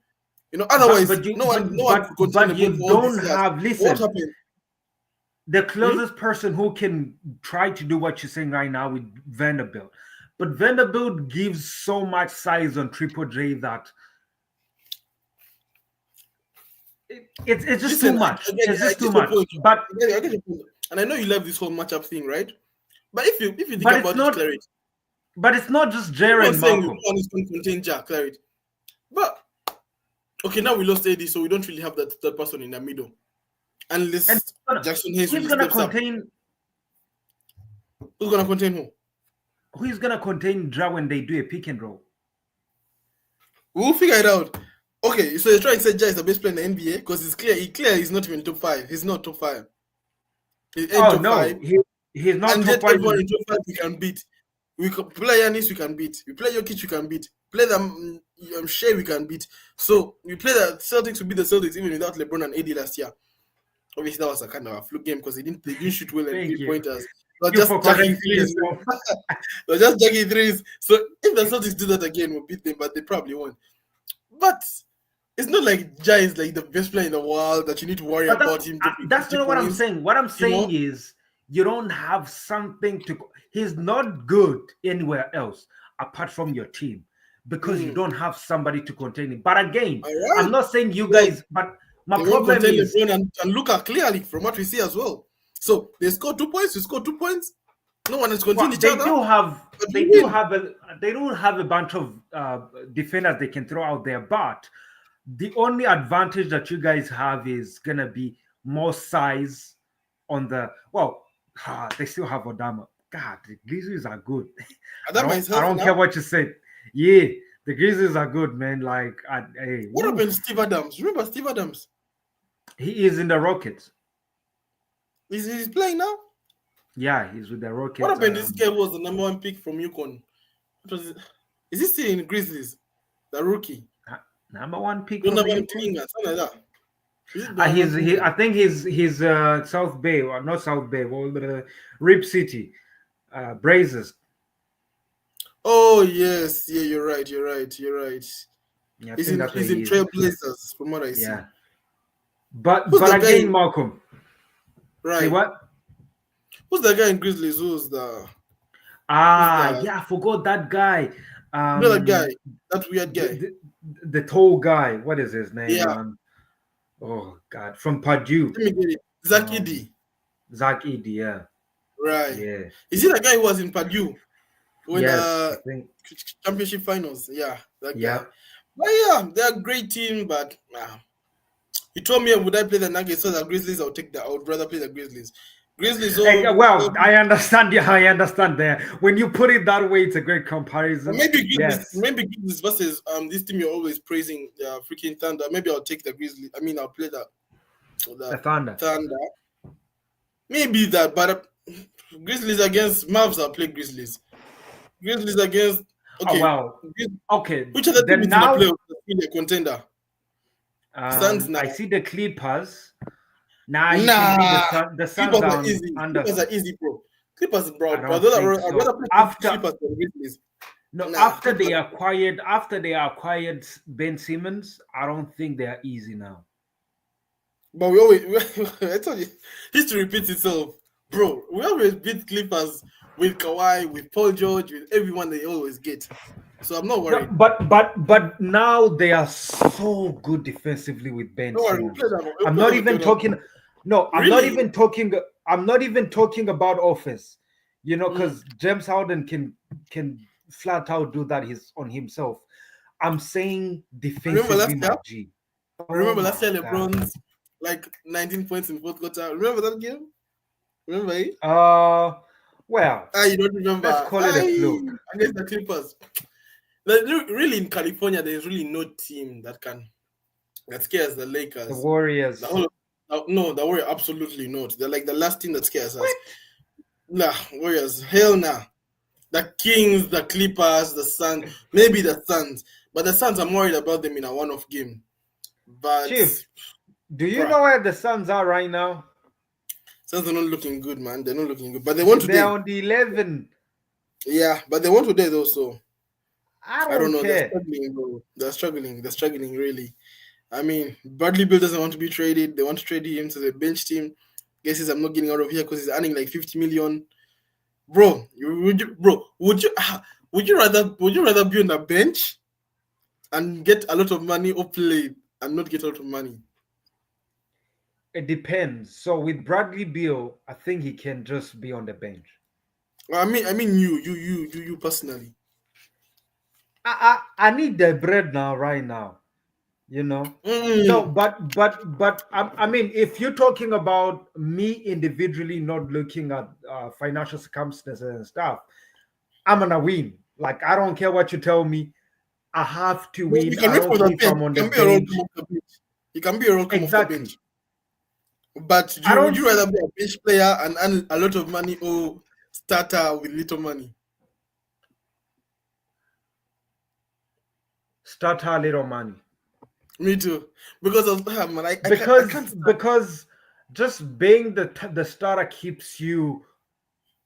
Otherwise, no one could contain the ball for all these years. Listen, what happened? The closest person who can try to do what you're saying right now with Vanderbilt. But Vanderbilt gives so much size on Triple J that it's just too much. It's just too much. But I get your point. And I know you love this whole matchup thing, right? But if you think about it, Claret. But it's not just Jerry and Malcolm. No one is going to contain Jack, Claret. But okay, now we lost AD, so we don't really have that third person in the middle. Unless Jackson Hayes really steps up. Who's gonna contain who? Who is gonna contain Ja when they do a pick and roll? We'll figure it out. Okay, so you're trying to say Ja is the best player in the NBA because it's clear. He's not even top 5. He's not top 5. He's top 5. He's not and top 5. Everyone in top 5 we can beat. We can play Giannis, we can beat. We play Jokic, we can beat. Play them Shea, we can beat. So we play the Celtics to beat the Celtics even without LeBron and AD last year. Obviously, that was a kind of a fluke game because they didn't shoot well and 3-pointers. Not just jacking threes. They're just jacking threes. So if the Celtics do that again, we'll beat them, but they probably won't. But it's not like Ja is like the best player in the world that you need to worry about him. That's not what I'm saying. What I'm saying is you don't have something to. He's not good anywhere else apart from your team because you Mm. don't have somebody to contain him. But again, All right. I'm not saying you Well, guys, but my they won't problem contain is, LeBron and Luka clearly from what we see as well. So they score 2 points. We score 2 points. No one is well, containing each other, but we win. they do have a bunch of defenders they can throw out there, but the only advantage that you guys have is gonna be more size on the they still have Odama. God, the Grizzlies are good. Adama is I healthy don't care now. what you said. Yeah, the Grizzlies are good, man. Like, hey, What happened to woof. Steve Adams? Remember Steve Adams? He is in the Rockets. He's playing now. Yeah, he's with the What Rockets. happened to this guy who was the number 1 pick from Yukon? What was it? Is he still in Grizzlies? The rookie. Number one pick No, from number the 1 UK. England, something like that. Is it the number 1 He's England? I think he's South Bay or not South Bay, well, Rip City, Brazers. Oh yes, yeah, you're right, you're right, you're right. Yeah, I He's think in that's where he's in he is. Trailblazers from what I see. Yeah, but Who's the guy again, in, Malcolm, say right? what? Who's the guy in Grizzlies? Who's the Yeah, I forgot that guy. you know that guy? Um, That weird the, guy. the, the tall guy. What is his name? Yeah, Oh God, from Purdue. let me get it. Zach Um, Edey. Zach Edey. Yeah, Right. yeah, Is he the guy who was in Purdue when yes. I think. championship finals? Yeah, that guy. Yep. But yeah, they're a great team, but he told me would I play the Nuggets or the Grizzlies, I would rather play the Grizzlies. Grizzlies Well, I understand. Yeah, I understand there. When you put it that way, it's a great or comparison. Yes, Maybe Grizzlies versus this team you're always praising, the freaking Thunder. Maybe I'll take the Grizzlies. I mean, I'll play the the Thunder. Thunder. Maybe that, but Grizzlies against Mavs, I'll play Grizzlies. Grizzlies against Oh okay. well. Okay. Which other team Then is in the now, playoffs that's really a contender? Suns now. I see the Clippers. Now you can do the Nah, Sun. The Suns Clippers are are easy. under. Clippers are easy, bro. Clippers, I bro. don't think I'd rather so. play After Clippers than Grizzlies. no, Nah, Clippers. after they acquired Ben Simmons, I don't think they are easy now. But we always, I told you, history repeats itself, bro. We always beat Clippers with Kawhi, with Paul George, with everyone they always get. So I'm not No, worried. but now they are so good defensively with Ben Don't worry, we'll Simmons. play them. We'll I'm play not them with even Jordan. talking. No, I'm not Really? even talking. I'm not even talking about offense. You know, because James Harden can flat out do that on himself. I'm saying Remember last defensively, year? my G. Oh Remember last my year God. LeBron's like 19 points in fourth quarter. Remember that game? Remember it? Well, You don't remember? let's call it a fluke. Against the Clippers. Like, really, in California, there's really no team that scares the The Lakers. Warriors. No, the Warriors absolutely not. They're like the last team that scares us. What? Nah, Warriors, hell nah. The Kings, the Clippers, the Suns, maybe the Suns, but the Suns, I'm worried about them in a one-off game. But Chief, do you bruh, know where the Suns are right now? Suns are not looking good, man. They're not looking good, but they won They're today. on the 11. Yeah, but they won today though, so I I don't don't know. They're care. struggling, bro. They're struggling really. I mean, Bradley Bill doesn't want to be traded. They want to trade him to the bench team. Guesses I'm not getting out of here because he's earning like 50 million. Bro, would you rather be on the bench and get a lot of money or play and not get a lot of money? It depends. So with Bradley Beal, I think he can just be on the bench. I mean you personally. I need the bread now, right now. You know. No, but I mean, if you're talking about me individually, not looking at financial circumstances and stuff, I'm gonna win. Like I don't care what you tell me. I have to But you win. can I wait don't for care the if bench. I'm on You the can be a role bench. come off the bench. You can be a role come off the Exactly. bench. But I don't would you rather see be a bench player and earn a lot of money or starter with little money? start a little money. Me too. Because of man, I because can't stand. because just being the starter keeps you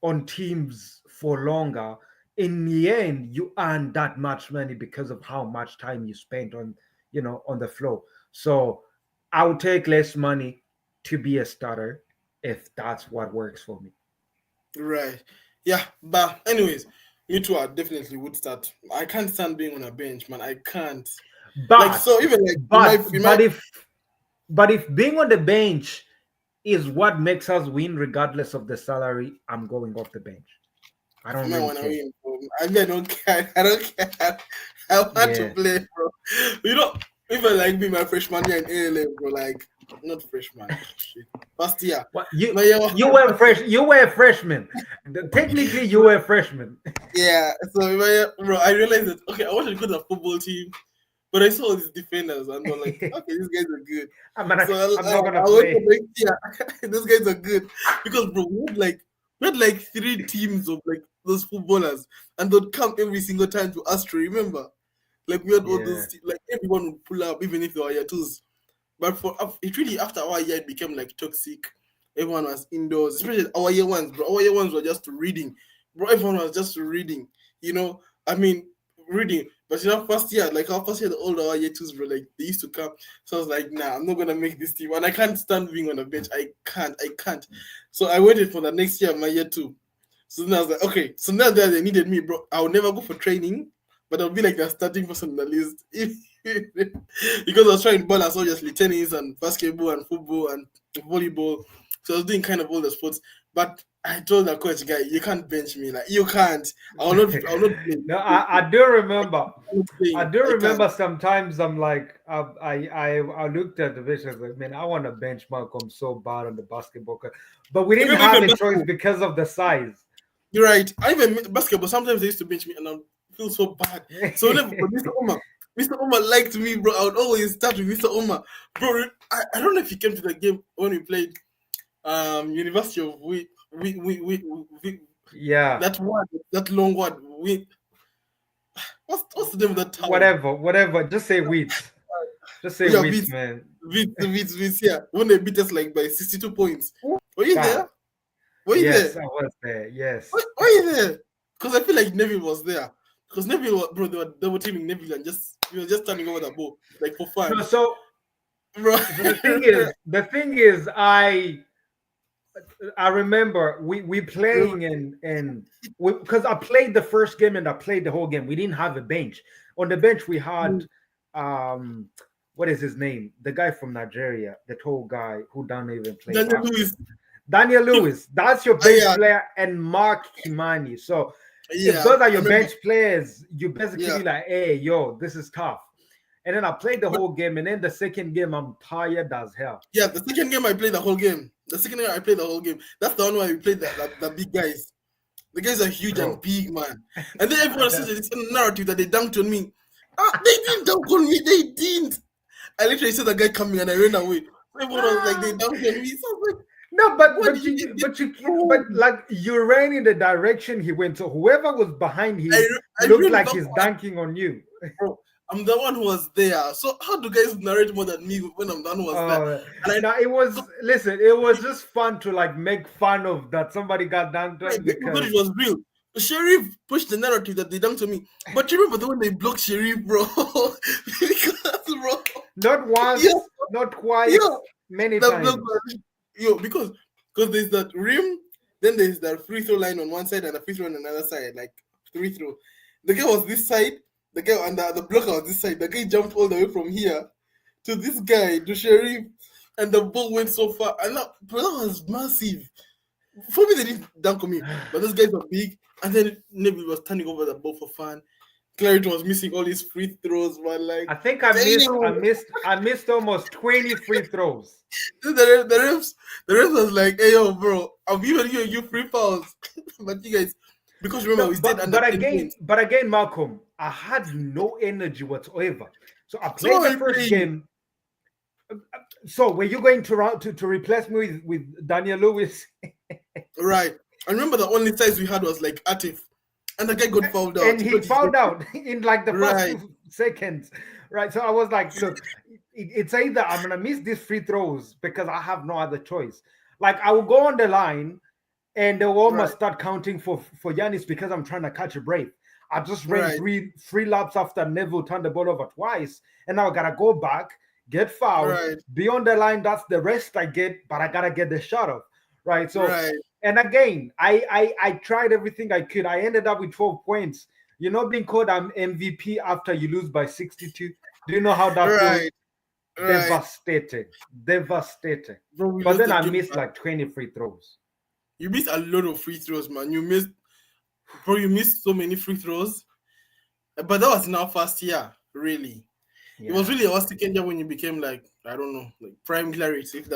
on teams for longer. In the end, you earn that much money because of how much time you spent on the floor. So I would take less money to be a starter if that's what works for me. Right. Yeah, but anyways, me too. I definitely would start. I can't stand being on a bench, man. I can't. Like But so, even like but in my but if but if being on the bench is what makes us win, regardless of the salary, I'm going off the bench. I don't man really when I care. win, bro. I mean, I don't care. I don't care. I want to Yeah, play, bro. You know, even like me, my freshman year in ALM, bro. Like not freshman, shit. First year. what My year, you were fresh. You were a freshman. Technically, you were a freshman. yeah. So my year, bro, I realized that okay, I wanted to go to a football team. But I saw all these defenders and they're like, okay, these guys are good. So I'm not gonna I went to play. next year. These guys are good because bro, we had like three teams of like those footballers, and they'd come every single time to Astro. Remember, like we had all Yeah, those like everyone would pull up, even if they were year twos. But it really after our year it became like toxic. Everyone was indoors, especially our year ones, bro. Our year ones were just reading, bro. Everyone was just reading. You know, I mean, reading. But you know, first year, like our first year, the older our year twos, bro, like they used to come. So I was like, nah, I'm not gonna make this team, and I can't stand being on the bench. I can't. So I waited for the next year, my year two. So then I was like, okay. So now that they needed me, bro, I would never go for training, but I'll be like the starting person on the list. Because I was trying to balance obviously tennis and basketball and football and volleyball. So I was doing kind of all the sports. But I told the coach guy, you can't bench me. Like you can't. I will not play. no, I do remember. I'm not I playing. do I can't. remember sometimes I'm like, I looked at the vision like, man, I want to bench Malcolm so bad on the basketball court, but we didn't Remember have even a choice basketball. because of the size. You're right. I even basketball, sometimes they used to bench me and I feel so bad. So whenever but Mr. Omar liked me, bro. I would always start with Mr. Omar. Bro, I don't know if he came to the game when we played University of we Yeah, that word, that long word. What's the name of that town? whatever. Just say wheat. Just say Yeah, wheat, man. Yeah. When they beat us like by 62 points. Were you God, there? Were you yes, there? I was there. Yes. Were you there? Because I feel like Neville was there. Because Neville, bro, they were double teaming Neville and just he was just turning over the ball like for No, fun, bro. so the thing is, I remember we playing and because I played the first game and I played the whole game. We didn't have a bench. On the bench we had um what is his name? The guy from Nigeria, the tall guy who don't even play Daniel basketball. Lewis. Daniel Lewis, that's your bench Yeah, player, and Mark Kimani. So if yeah, those are I your remember. bench players, you Yeah, basically like, hey, yo, this is tough. And then I played the but whole game, and then the second game, I'm tired as hell. yeah, the second game I played the whole game. The second game I played the whole game. That's the one where we played the big guys. The guys are huge and Bro. big, man. And then everyone says this narrative that they dunked on me. They didn't dunk on me. They didn't. I literally saw the guy coming and I ran away. Everyone was like, they dunked on me. So I was like, No, but what but did you you get? but you but Bro, like you ran in the direction he went. So whoever was behind him I looked ran like he's backward, dunking on you. bro. I'm the one who was there. So how do guys narrate more than me when I'm the one who was there? And I No, it was listen, it was just fun to like make fun of that somebody got dunked like on people thought it because was real. Sheriff pushed the narrative that they dunked on me. But you remember the one they blocked Sheriff, bro? Because bro. not Yo, once, not twice, yo, many the block times. was because there's that rim, then there's that free throw line on one side and a free throw on another side, like free throw. The guy was this side, the guy and the blocker was this side. The guy jumped all the way from here to this guy to Sheriff, and the ball went so far. And bro, that was massive. For me, they didn't dunk on me, but those guys were big. And then Neville was turning over the ball for fun. Claridge was missing all his free throws, man. Like, I think I missed damn. I missed I missed almost 20 free throws. The refs was like, hey yo, bro, I'm giving you free fouls. But you guys, because remember No, we stayed but under but 10 again, points. but again, Malcolm, I had no energy whatsoever. So I So played what the are we first playing? game. So were you going to replace me with Daniel Lewis? Right. I remember the only size we had was like Atif. And the guy got fouled out. And He he got found ejected. out in like the first Right. 2 seconds, right? So I was like, look, it's either I'm gonna miss these free throws because I have no other choice. Like I will go on the line and they'll Right. almost start counting for Yanis because I'm trying to catch a break. I just ran Right. three laps after Neville turned the ball over twice, and now I gotta go back, get fouled, Right. be on the line. That's the rest I get, but I gotta get the shot off. right? So, right, and again, I tried everything I could. I ended up with 12 points. You know, being called an MVP after you lose by 62. Do you know how that feels? right, right. Devastating, devastating. Bro, we But lost then the I game. missed like 20 free throws. You missed a lot of free throws, man. You missed, bro. You missed so many free throws. But that was in our first year, really. It was Yeah. really our second year when you became like, I don't know, like prime clarity. If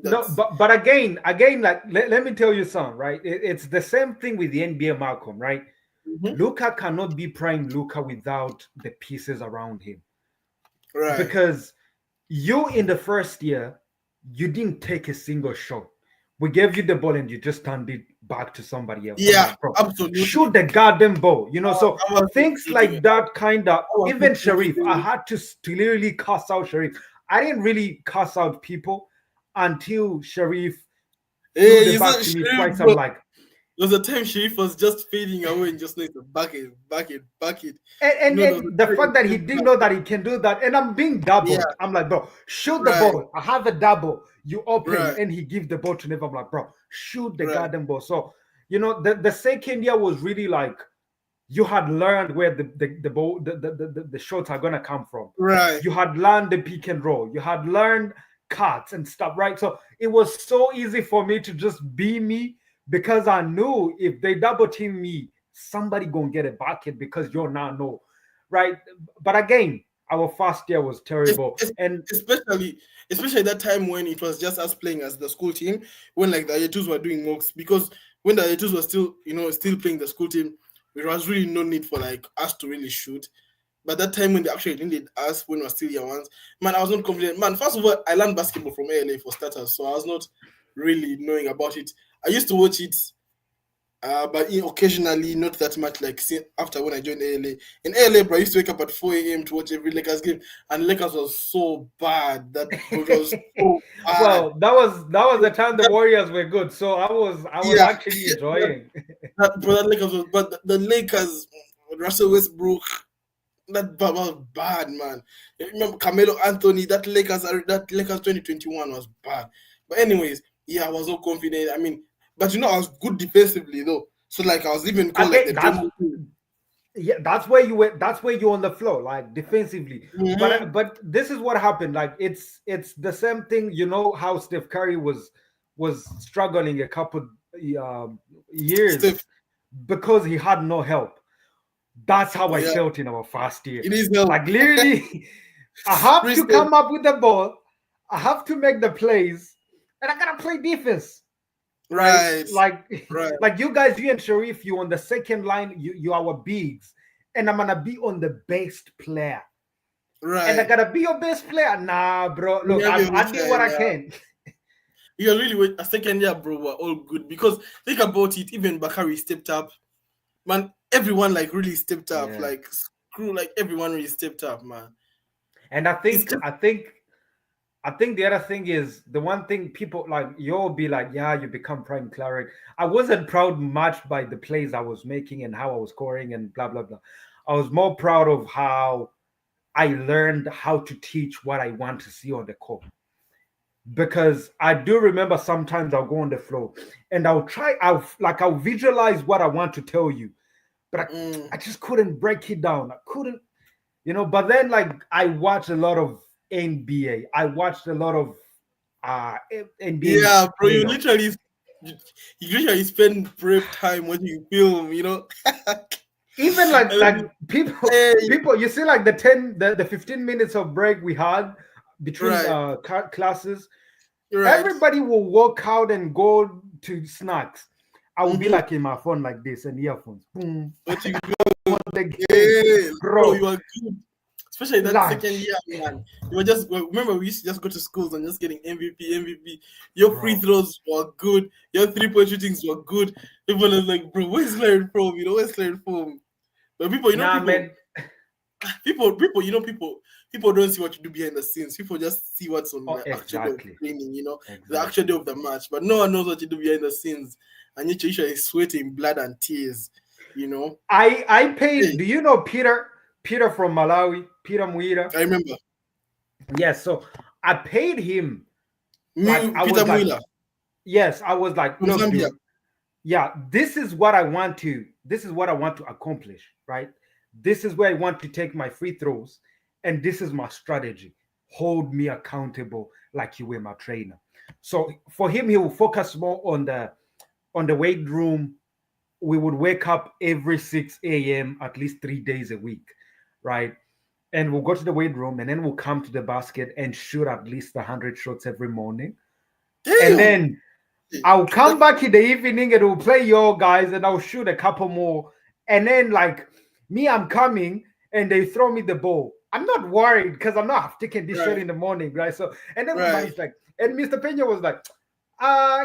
No, that's but again, like let me tell you something, right? It's the same thing with the NBA, Malcolm, right? Mhm. Luka cannot be prime Luka without the pieces around him Right. because you in the first year you didn't take a single shot. We gave you the ball and you just turned it back to somebody else. I'm Yeah, like, bro, shoot absolutely. the goddamn ball, you know. So I was not things shooting like it. that kind of, I was not even Sharif, I moving. had to clearly cuss out Sharif. I didn't really cuss out people until Sharif threw Hey, the you saw back to me Sharif, twice. I'm bro. like, There was a time Sharif was just fading away and just need to back it, back it, back it. There was and the a time fact that he he didn't back. know that he can do that, and I'm being Yeah, doubled. I'm like, bro, shoot the right, ball. I have a double. You open, right, and he give the ball to Never. I'm like, bro, shoot the right, goddamn ball. So, you know, the second year was really like you had learned where the ball the shots are gonna come from. right, You had learned the pick and roll. You had learned cuts and stuff, right? So it was so easy for me to just be me because I knew if they double team me, somebody gonna get a bucket because you're not know, right? But again, our first year was es- terrible, es- and especially that time when it was just us playing as the school team, when like the Ayetus were doing mocks, because when the Ayetus were still, still playing the school team, there was really no need for like us to really shoot. But that time when they actually needed us, when we were still young ones, man, I was not confident. Man, first of all, I learned basketball from ALA for starters, so I was not really knowing about it. I used to watch it, but occasionally, not that much. Like after when I joined ALA, in ALA, bro, I used to wake up at 4 a.m. to watch every Lakers game, and Lakers was so bad that bro, it was so bad. well, that was the time the That, Warriors were good, so I was yeah, actually enjoying. that Lakers was, but the Lakers, Russell Westbrook, that was bad, man. You remember Carmelo Anthony? That Lakers 2021 was bad. But anyways, yeah, I was not confident. I mean, but I was good defensively though. So like I was even called like Again, the that's Draymond Green. yeah, that's where you were. That's where you're on the floor, like defensively. Mm-hmm. But this is what happened. Like it's the same thing. You know how Steph Curry was struggling a couple years Steph, because he had no help. That's how oh I yeah, felt in our first year. it is help. Like literally, I have Chris to Steph, come up with the ball. I have to make the plays, and I gotta play defense, right? right, Like, right, like you guys, you and Sharif, you on the second line, you are our bigs, and I'm gonna be on the best player, and I right. gotta be your best player. Nah, bro, You look, have your I did what website, I yeah. can. You really wait a second year, bro. Were all good because think about it. Even Bakari stepped up, man. Everyone like really stepped up. Yeah, Like screw, like everyone really stepped up, man. and I It's think just I think I think the other thing is the one thing people like you'll be like, yeah, you become prime Claret. I wasn't proud much by the plays I was making and how I was scoring and blah blah blah. I was more proud of how I learned how to teach what I want to see on the court. Because I do remember sometimes I'll go on the floor and I'll visualize what I want to tell you, but mm, I just couldn't break it down. I couldn't, but then like I watched a lot of NBA. I watched a lot of NBA yeah, bro. playoffs. You literally spend prep time watching film. Even like And then, like people hey, people you see like the 15 minutes of break we had between right, classes. right. Everybody will walk out and go to snacks. I will be Mm-hmm. like in my phone like this and earphones. Boom. But you On the game, Yeah, bro, bro. you are good. Especially that second Lunch, year, man. You were just remember we used to just go to schools and just getting MVP, MVP. Your free bro. throws were good. Your 3 point shootings were good. People are like, bro, where's Larry from? Where's Larry from? But people, Nah, man. people don't see what you do behind the scenes. People just see what's on Oh, the actual day of exactly, training, the actual day exactly. of the match. But no one knows what you do behind the scenes, and you're usually sweating blood and tears. You know. I paid. Hey, Do you know Peter from Malawi? Peter Muira. I remember. Yes. So I paid him like I Peter was like Mueller. yes, I was like, from look, Zambia. dude, yeah, this is what I want to accomplish, right? This is where I want to take my free throws, and this is my strategy. Hold me accountable like you were my trainer. So for him, he will focus more on the weight room. We would wake up every 6 a.m. at least 3 days a week, right? And we'll go to the weight room, and then we'll come to the basket and shoot at least 100 shots every morning. And Damn. then I'll come Like, back in the evening and we'll play your guys, and I'll shoot a couple more. And then, like, me, I'm coming and they throw me the ball. I'm not worried because I'm not taking this shot right, in the morning, right? So, and right, everybody's like, and Mr. Pena was like,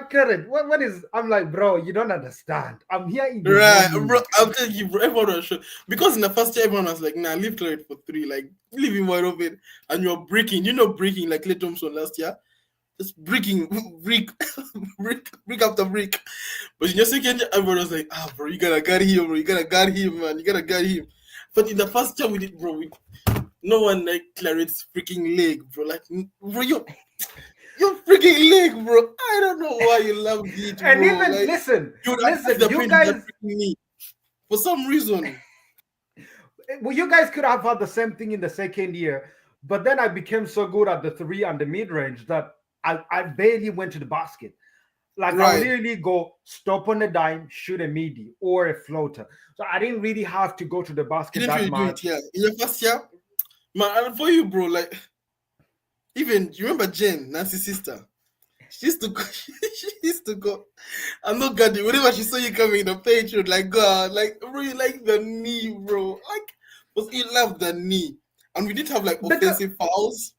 Karen, what is, I'm like, bro, you don't understand. I'm here in the right, bro. morning. I'm telling you, bro. Everyone was sure because in the first year, everyone was like, "Nah, leave Claret for three. Like, leave him wide open." And you're breaking. You know, breaking like Clay Thompson last year. Just breaking, brick, brick after brick. But in your second year, everyone was like, "Ah, bro, you gotta guard him, bro. You gotta guard him, man. You gotta guard him." But in the first year, we did, bro. No one like Claret's freaking leg, bro. Like, bro, your freaking leg, bro. I don't know why you loved it, And bro. even, Like, listen, you would attack listen, the you paint with that guys, freaking knee for some reason. well, you guys could have had the same thing in the second year, but then I became so good at the three and the mid range that I barely went to the basket. Like I'll Right. literally go stop on a dime, shoot a midi or a floater. So I didn't really have to go to the You basket didn't feel that you do it, much. yeah. In your first year, man, and for you, bro, like, even, you remember Jen, Nancy's sister? She used to go, she used to go. I'm not guarding. Whenever she saw you coming in the paint, she would like, God, like, bro, you like the knee, bro. Like, but you love the knee. And we didn't have like Because offensive fouls.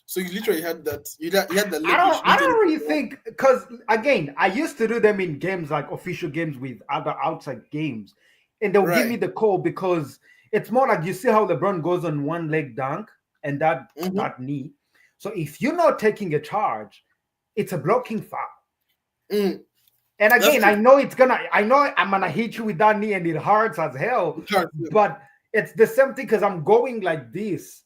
So you literally had that. You had the I leverage. don't You I didn't do don't anything really wrong. think, because again, I used to do them in games like official games with other outside games, and they'll give me Right. the call because it's more like, you see how LeBron goes on one leg dunk and that Mm-hmm. that knee. So if you're not taking a charge, it's a blocking foul. Mm, And that's again, true. I know I'm gonna hit you with that knee and it hurts as hell, It's hard, yeah. but it's the same thing because I'm going like this.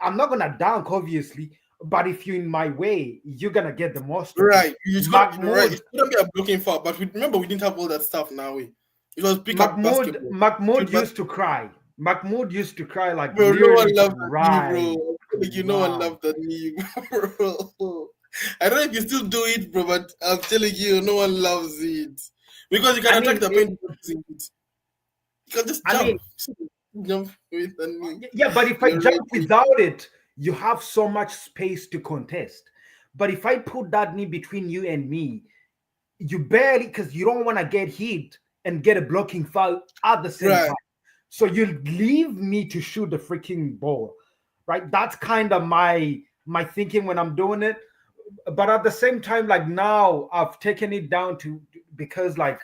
I'm not gonna dunk, obviously, but if you're in my way, you're gonna get the most of it. Right. You got right. Mahmoud, It's gonna be a blocking foul, but remember we didn't have all that stuff now. It was pick up Mahmoud, basketball. Mahmoud Shoot used to basketball. cry. Mahmoud used to cry, like Bro, no one literally loved that knee, bro. cry, Like, no one cry. loved that knee, bro. I don't know if you still do it, bro, but I'm telling you, no one loves it. Because you can I attack mean, the paint without using it. You can just I mean, jump. Jump with the knee. yeah, but if I You're jump ready. without it, you have so much space to contest. But if I put that knee between you and me, you barely, because you don't want to get hit and get a blocking foul at the same Right. time. So you leave me to shoot the freaking ball, right? That's kind of my thinking when I'm doing it. But at the same time, like now I've taken it down to, because like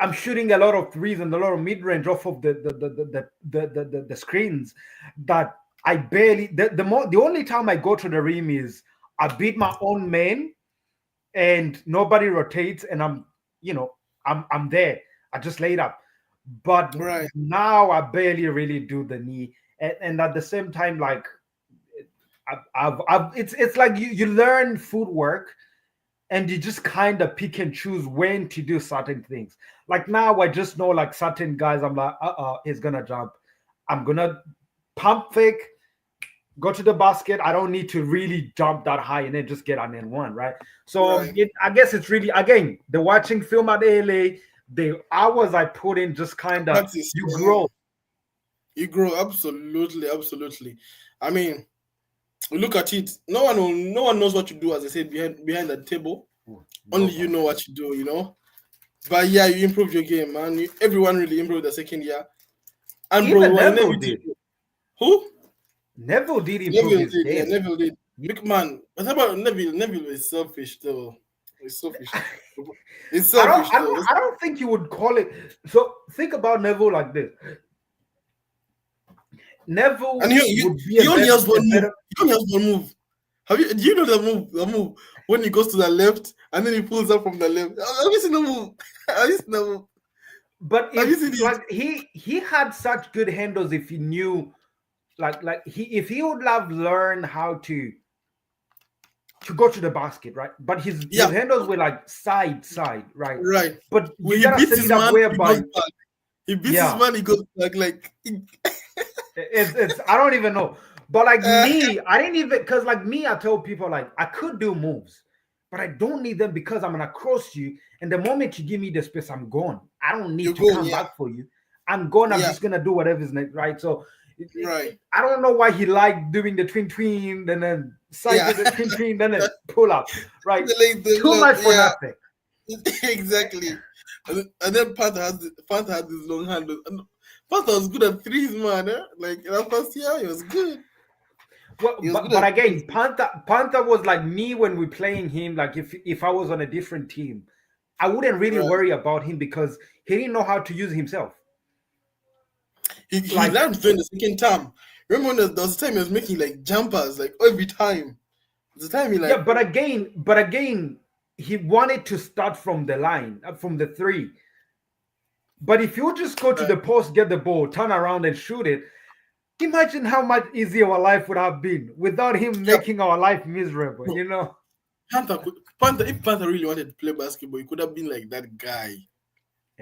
I'm shooting a lot of threes and a lot of mid range off of the screens that I barely, the only time I go to the rim is I beat my own man and nobody rotates, and I'm there. I just laid up. But Right. now I barely really do the knee, and at the same time, like it's like you learn footwork, and you just kind of pick and choose when to do certain things. Like now, I just know like certain guys. I'm like, he's gonna jump. I'm gonna pump fake, go to the basket. I don't need to really jump that high and then just get an N one, right? So Right. I guess it's really, again, the watching film at ALA, the hours I put in, just kind of, Practice. you Yeah. grow. You grow, absolutely, absolutely. I mean, look at it. No one knows what you do, as I said, behind the table. Only you Nobody. know what you do. But yeah, you improved your game, man. Everyone really improved the second year. And bro, we Even were in Neville every team. did. Who? Neville did improve Neville his did, yeah, game. Neville did. He- Big man. What about Neville? Neville is selfish though. He's selfish. He's I don't, selfish I though. don't, I don't think you would call it. So think about Neville like this. And Neville would be he only has a one move. better. He only has one move. Do you know the move? The move when he goes to the left and then he pulls up from the left. Have you seen the move? Have you seen the move? But Have you if seen it? like he had such good handles, if he knew, like he if he would have learned how to to go to the basket, right? But his Yeah, handles were like side, right? right. But When you he gotta beats set his it up man, he goes whereby, back. He beats his yeah, man, he goes back. Like, it's I don't even know. But like uh, me, I didn't even because like me, I told people like I could do moves, but I don't need them because I'm gonna cross you. And the moment you give me the space, I'm gone. I don't you're need to going, come yeah, back for you. I'm gone. I'm yeah, just gonna do whatever's next, right? So right, I don't know why he liked doing the twin, and then side yeah. to the twin, then a pull up, right? Like Too the much for yeah, nothing. exactly. And then Panther had this long handle. And Panther was good at threes, man. Eh? Like in that first year, he was good. Well, He was good but at threes. again, Panther was like me when we playing him. Like if I was on a different team, I wouldn't really Right. worry about him because he didn't know how to use himself. He Like learned during the second term. Remember when there was a time he was making like jumpers like every time. The time he yeah, like but again, he wanted to start from the line, from the three. But if you just go to right. the post, get the ball, turn around and shoot it, imagine how much easier our life would have been without him Yeah, making our life miserable. bro. You know, If Panther really wanted to play basketball, he could have been like that guy.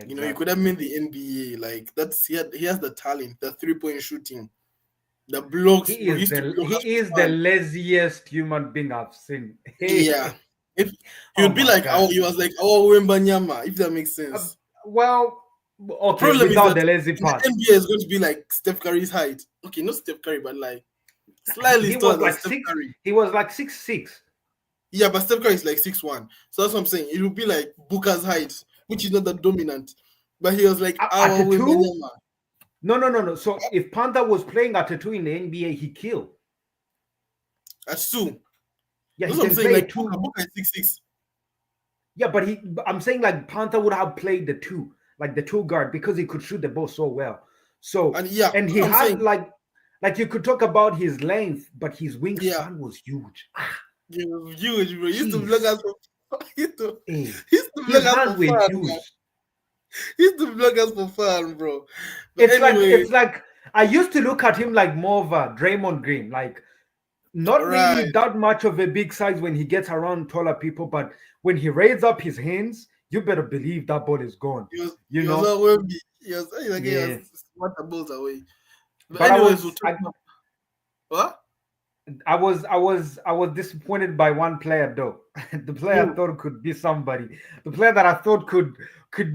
You know, he could exactly. have made the NBA. Like he has the talent, the 3-point shooting, the blocks, bro. He used to block He as is the fan. laziest human being I've seen. Yeah. Hey, If he oh would be my like god. he was like our Wembanyama, if that makes Uh, sense. well, okay, Problem is without that the lazy in the part, NBA is going to be like Steph Curry's height. Okay, not Steph Curry, but like slightly he taller was than like Steph six. Curry. He was like 6'6". Yeah, but Steph Curry is like 6'1". So that's what I'm saying. It would be like Booker's height, which is not that dominant. But he was like At our the two. Wembanyama. No. So if Panther was playing at a two in the NBA, he killed. That's two. Yeah, he That's what I'm can saying. play a Like Booker, two. Booker is 6'6". Yeah, but I'm saying like Panther would have played the two, like the two guard, because he could shoot the ball so well. So And yeah, and that's he what I'm had saying. like you could talk about his length, but his Yeah. wingspan was huge. He was huge, bro. He used to block Jeez, us from he used to, hey, he used to his block us hands for were fun, man. huge. He used to block us for fun, bro. But anyway, It's like I used to look at him like more of a Draymond Green, like not really right. that much of a big size when he gets around taller people, but when he raises up his hands, you better believe that ball is gone. You He was know? all wavy. He was Yeah. smart balls away. But But anyways, we'll talk about what? I was disappointed by one player though. The player I Who? thought could be somebody. The player that I thought could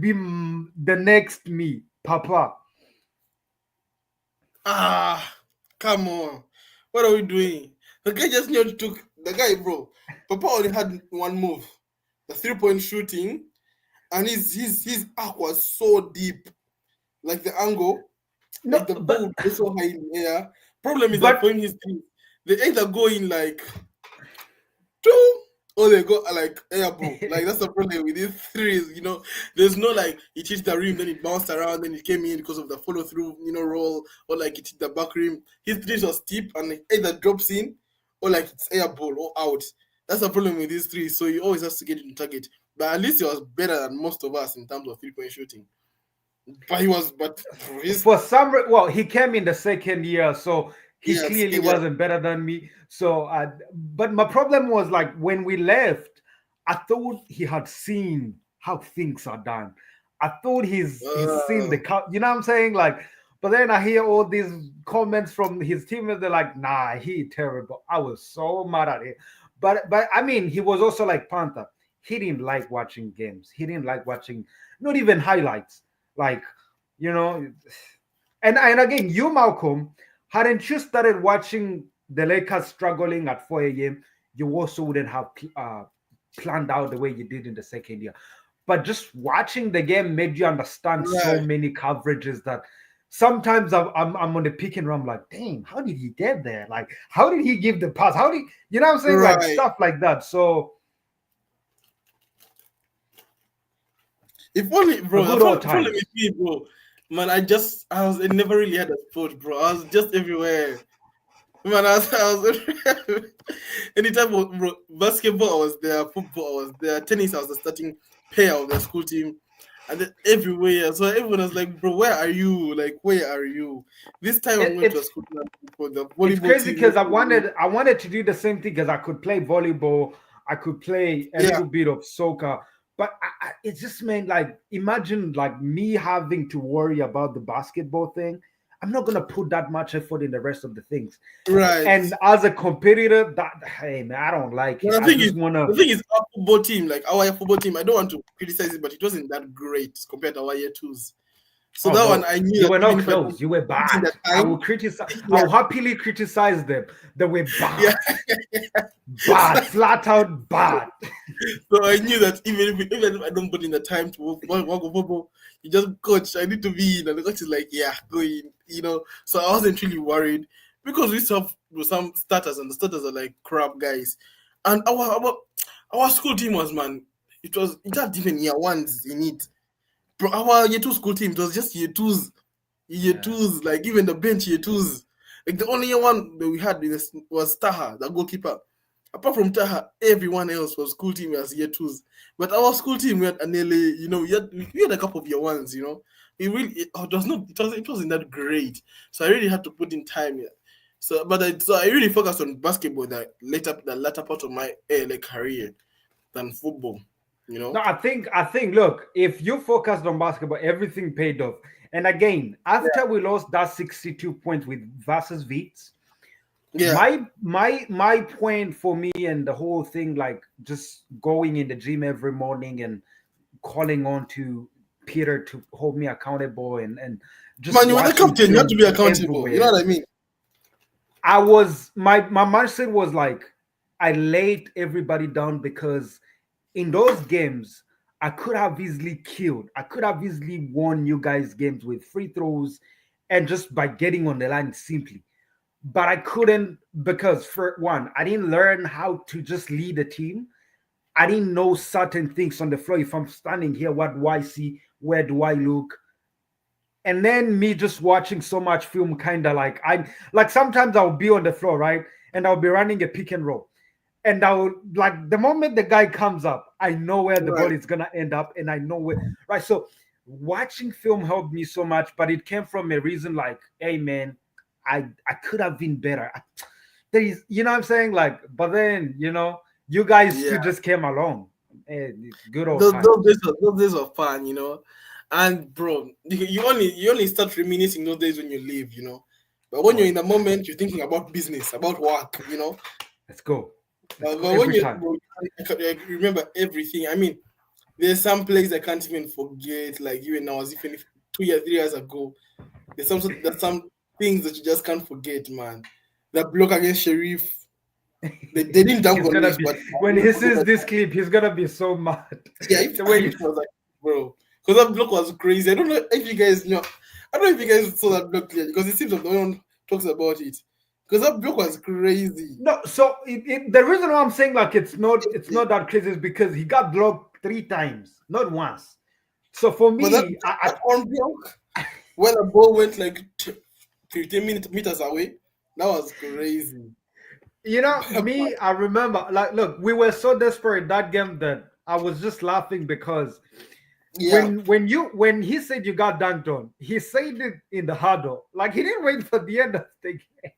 be the next me, Papa. Ah, come on. What are we doing? The guy just nearly took the guy, bro. Papa only had one move, the 3-point shooting, and his arc was so deep. Like the angle, No, like the ball would go so high in the air. Problem is that but for him, his team, they either go in like two or they go like air ball. Like that's the problem with these threes. There's no like it hit the rim, then it bounced around, then it came in because of the follow through, roll, or like it hit the back rim. His threes was steep and it either drops in or like it's air ball or out. That's the problem with these threes. So he always has to get in target. But at least he was better than most of us in terms of 3-point shooting. But his for some well, he came in the second year, so he yeah, clearly second year. wasn't better than me. So, but my problem was like when we left, I thought he had seen how things are done. I thought he's seen the Uh, cut. You know what I'm saying? Like, but then I hear all these comments from his teammates. They're like, "Nah, he terrible." I was so mad at him. But I mean, he was also like Panther. He didn't like watching games. He didn't like watching not even highlights. Like, you know, and again, you Malcolm, hadn't you started watching the Lakers struggling at 4 a.m., you also wouldn't have planned out the way you did in the second year. But just watching the game made you understand so right, many coverages that sometimes I'm on the pick and roll. I'm like, damn, how did he get there? Like, how did he give the pass? How did you know what I'm saying? Like right. stuff like that. So If only, a bro. The good old problem with times. me, bro. Man, I never really had a sport, bro. I was just everywhere. Man, I was everywhere. Anytime, bro, basketball, I was there. Football, I was there. Tennis, I was the starting player of the school team. and then everywhere. So everyone was like, "Bro, where are you? Like, where are you?" This time I'm It, going to a it's school for the it's volleyball crazy team. because I wanted to do the same thing because I could play volleyball, I could play a Yeah, little bit of soccer, but it just meant like imagine like me having to worry about the basketball thing. I'm not gonna put that much effort in the rest of the things. right. And as a competitor, that hey man, I don't like it. But I just wanna. the thing is, our football team, like our football team, I don't want to criticize it, but it wasn't that great compared to our year twos. So Oh that one, no, I knew you that were even not if I don't close. You were put in bad. the I will time, criticize. I yeah, will happily criticize them. They were yeah. bad, bad, flat out bad. So I knew that even if I don't put in the time to work on football, you just coach. I need to be in, and the coach is like, yeah, go in. So I wasn't really worried because we still have some starters, and the starters are like crap guys. And our school team was, man. It had even year ones in it. Bro, our year two school team, it was just year Yeah. twos, like even the bench year twos. Like the only one that we had was Taha, the goalkeeper. Apart from Taha, everyone else was school team as year twos. But our school team we had Anele, we had a couple of year ones. It wasn't that great. So I really had to put in time here. So I really focused on basketball the latter part of my like career than football. You No, know? I think. Look, if you focused on basketball, everything paid off. And again, after we lost that 62 points with versus Beats, Yeah. my point for me and the whole thing, like just going in the gym every morning and calling on to Peter to hold me accountable and just Man, you were the watching captain. You have to film be accountable. You know everywhere. what I mean? I was my mindset was like I laid everybody down because in those games I could have easily killed. I could have easily won you guys games with free throws and just by getting on the line simply. But I couldn't because for one, I didn't learn how to just lead a team. I didn't know certain things on the floor. If I'm standing here, what do I see? Where do I look? And then me just watching so much film, kind of like I like sometimes I'll be on the floor, right? And I'll be running a pick and roll. And I'll like the moment the guy comes up, I know where the ball Right. is gonna end up, and I know where right. So watching film helped me so much, but it came from a reason like, hey man, I could have been better. There is, you know what I'm saying? Like, but then you guys Yeah. still just came along. It's good old Those times. days, those days were fun. And bro, you only start reminiscing those days when you leave. But when you're Boy, in the moment, you're thinking about business, about work. let's go. Let's go But when every you time. bro, I remember everything. I mean, there's some plays I can't even forget. Like even now, as even if 2 years, 3 years ago, there's some things that you just can't forget, man. That block against Sheriff, they didn't dunk He's on gonna it, be but I when never he forget sees that. this clip, he's gonna be so mad. Yeah, if The I way you was like, bro, because that block was crazy. I don't know if you guys know. I don't know if you guys saw that block clearly because it seems that no one talks about it. Because that block was crazy. no, so the reason why I'm saying like it's not that crazy is because he got blocked 3 times, not once. So for But that, me, that one block, when the ball went like 15 meters away, that was crazy. me, I remember like look, we were so desperate that game that I was just laughing because Yeah, when he said you got dunked on, he said it in the huddle. Like he didn't wait for the end of the game.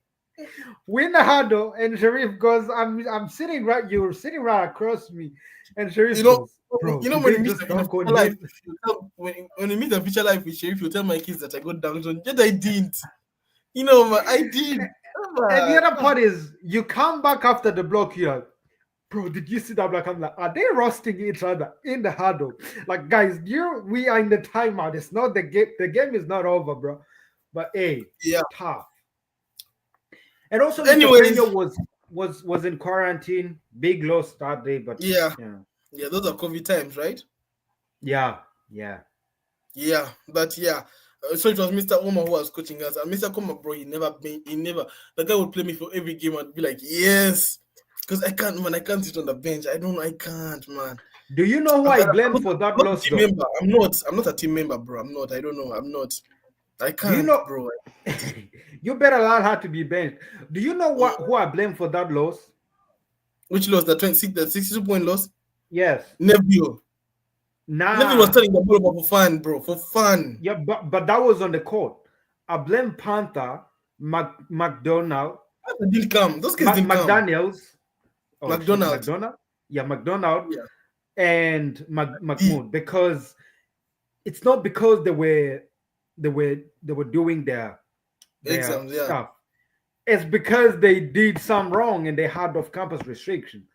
We in the huddle, and Sharif goes, I'm sitting right, you're sitting right across me. And you Sharif know, goes, bro, you know did when they you meet just in a dunk on future life, him? when you meet a future life with Sheriff, you tell my kids that I got down on. Yet I didn't. Man, I did. And the Man. other part is you come back after the block, you're like, bro, did you see that block? I'm like, are they roasting each other in the huddle? Like, guys, we are in the timeout. It's not the game. The game is not over, bro. But hey, Yeah. tough. And also Mr. Anyways, Pena was in quarantine. Big loss that day, but yeah, yeah. yeah, those are COVID times, right? Yeah, yeah. Yeah, but yeah. So it was Mr. Omar who was coaching us, and Mr. Omar, bro, he never. The guy would play me for every game and be like, yes, because I can't, man, I can't sit on the bench. I don't, I can't, man. Do you know who I'm, I I'm blame not, for that I'm not a loss team though? member. I'm not a team member, bro. I'm not. I don't know. I'm not. I Do you can't, know bro. you better learn how to be benched? Do you know Mm. who I blame for that loss? Which loss? The 62 point loss. Yes. Neville. Neville was Nah, turning the ball over for fun, bro. For fun. yeah, but that was on the court. I blame Panther, McDonald, They didn't come. Those guys didn't come. McDaniels. Oh shit, McDonald. McDonald. Yeah, McDonald Yeah. and D. Mahmoud, because it's not because they were doing their Exams, yeah. stuff. It's because they did some wrong and they had off campus restriction.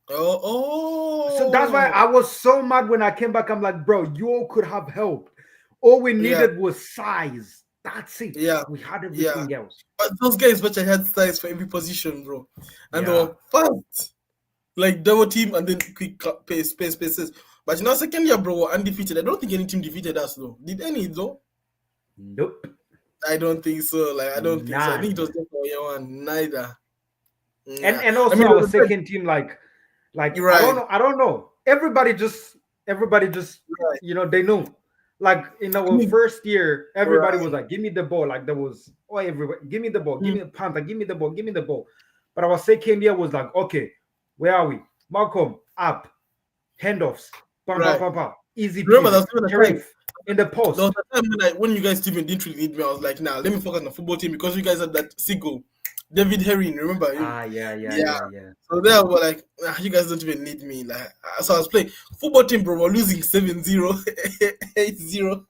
Oh, So that's why oh. I was so mad when I came back. I'm like, bro, you all could have helped. All we Yeah, needed was size. That's it. yeah, We had yeah. everything else. But those guys which I had size for every position, bro. And they Yeah. were fast. Like double team and then quick paces. But second year, bro, we're undefeated. I don't think any team defeated us though. Did any though? Nope. I don't think so. Like I don't think so. I think it was None. just for year one. Neither. And Nah. and I also mean, our it was second team, like you're I don't right. know, I don't know. Everybody just Right. they knew. Like in I our mean, first year, everybody was right. like, give me the ball. Like there was everywhere, give me the ball, give Mm, me the Panther, give me the ball, give me the ball. But our second year was like, okay, where are we? Malcolm, up, handoffs, pam pam right. pam pam, easy Remember, peasy. that's even a time. Sharif in the There was post. a time when you guys even didn't really need me. I was like, nah, let me focus on the football team because you guys had that seagull, David Herring. Remember him? Ah, yeah, yeah, Yeah. yeah, yeah. So there we were like, you guys don't even need me. Like, so I was playing football team, bro. We're losing 7-0, 8-0.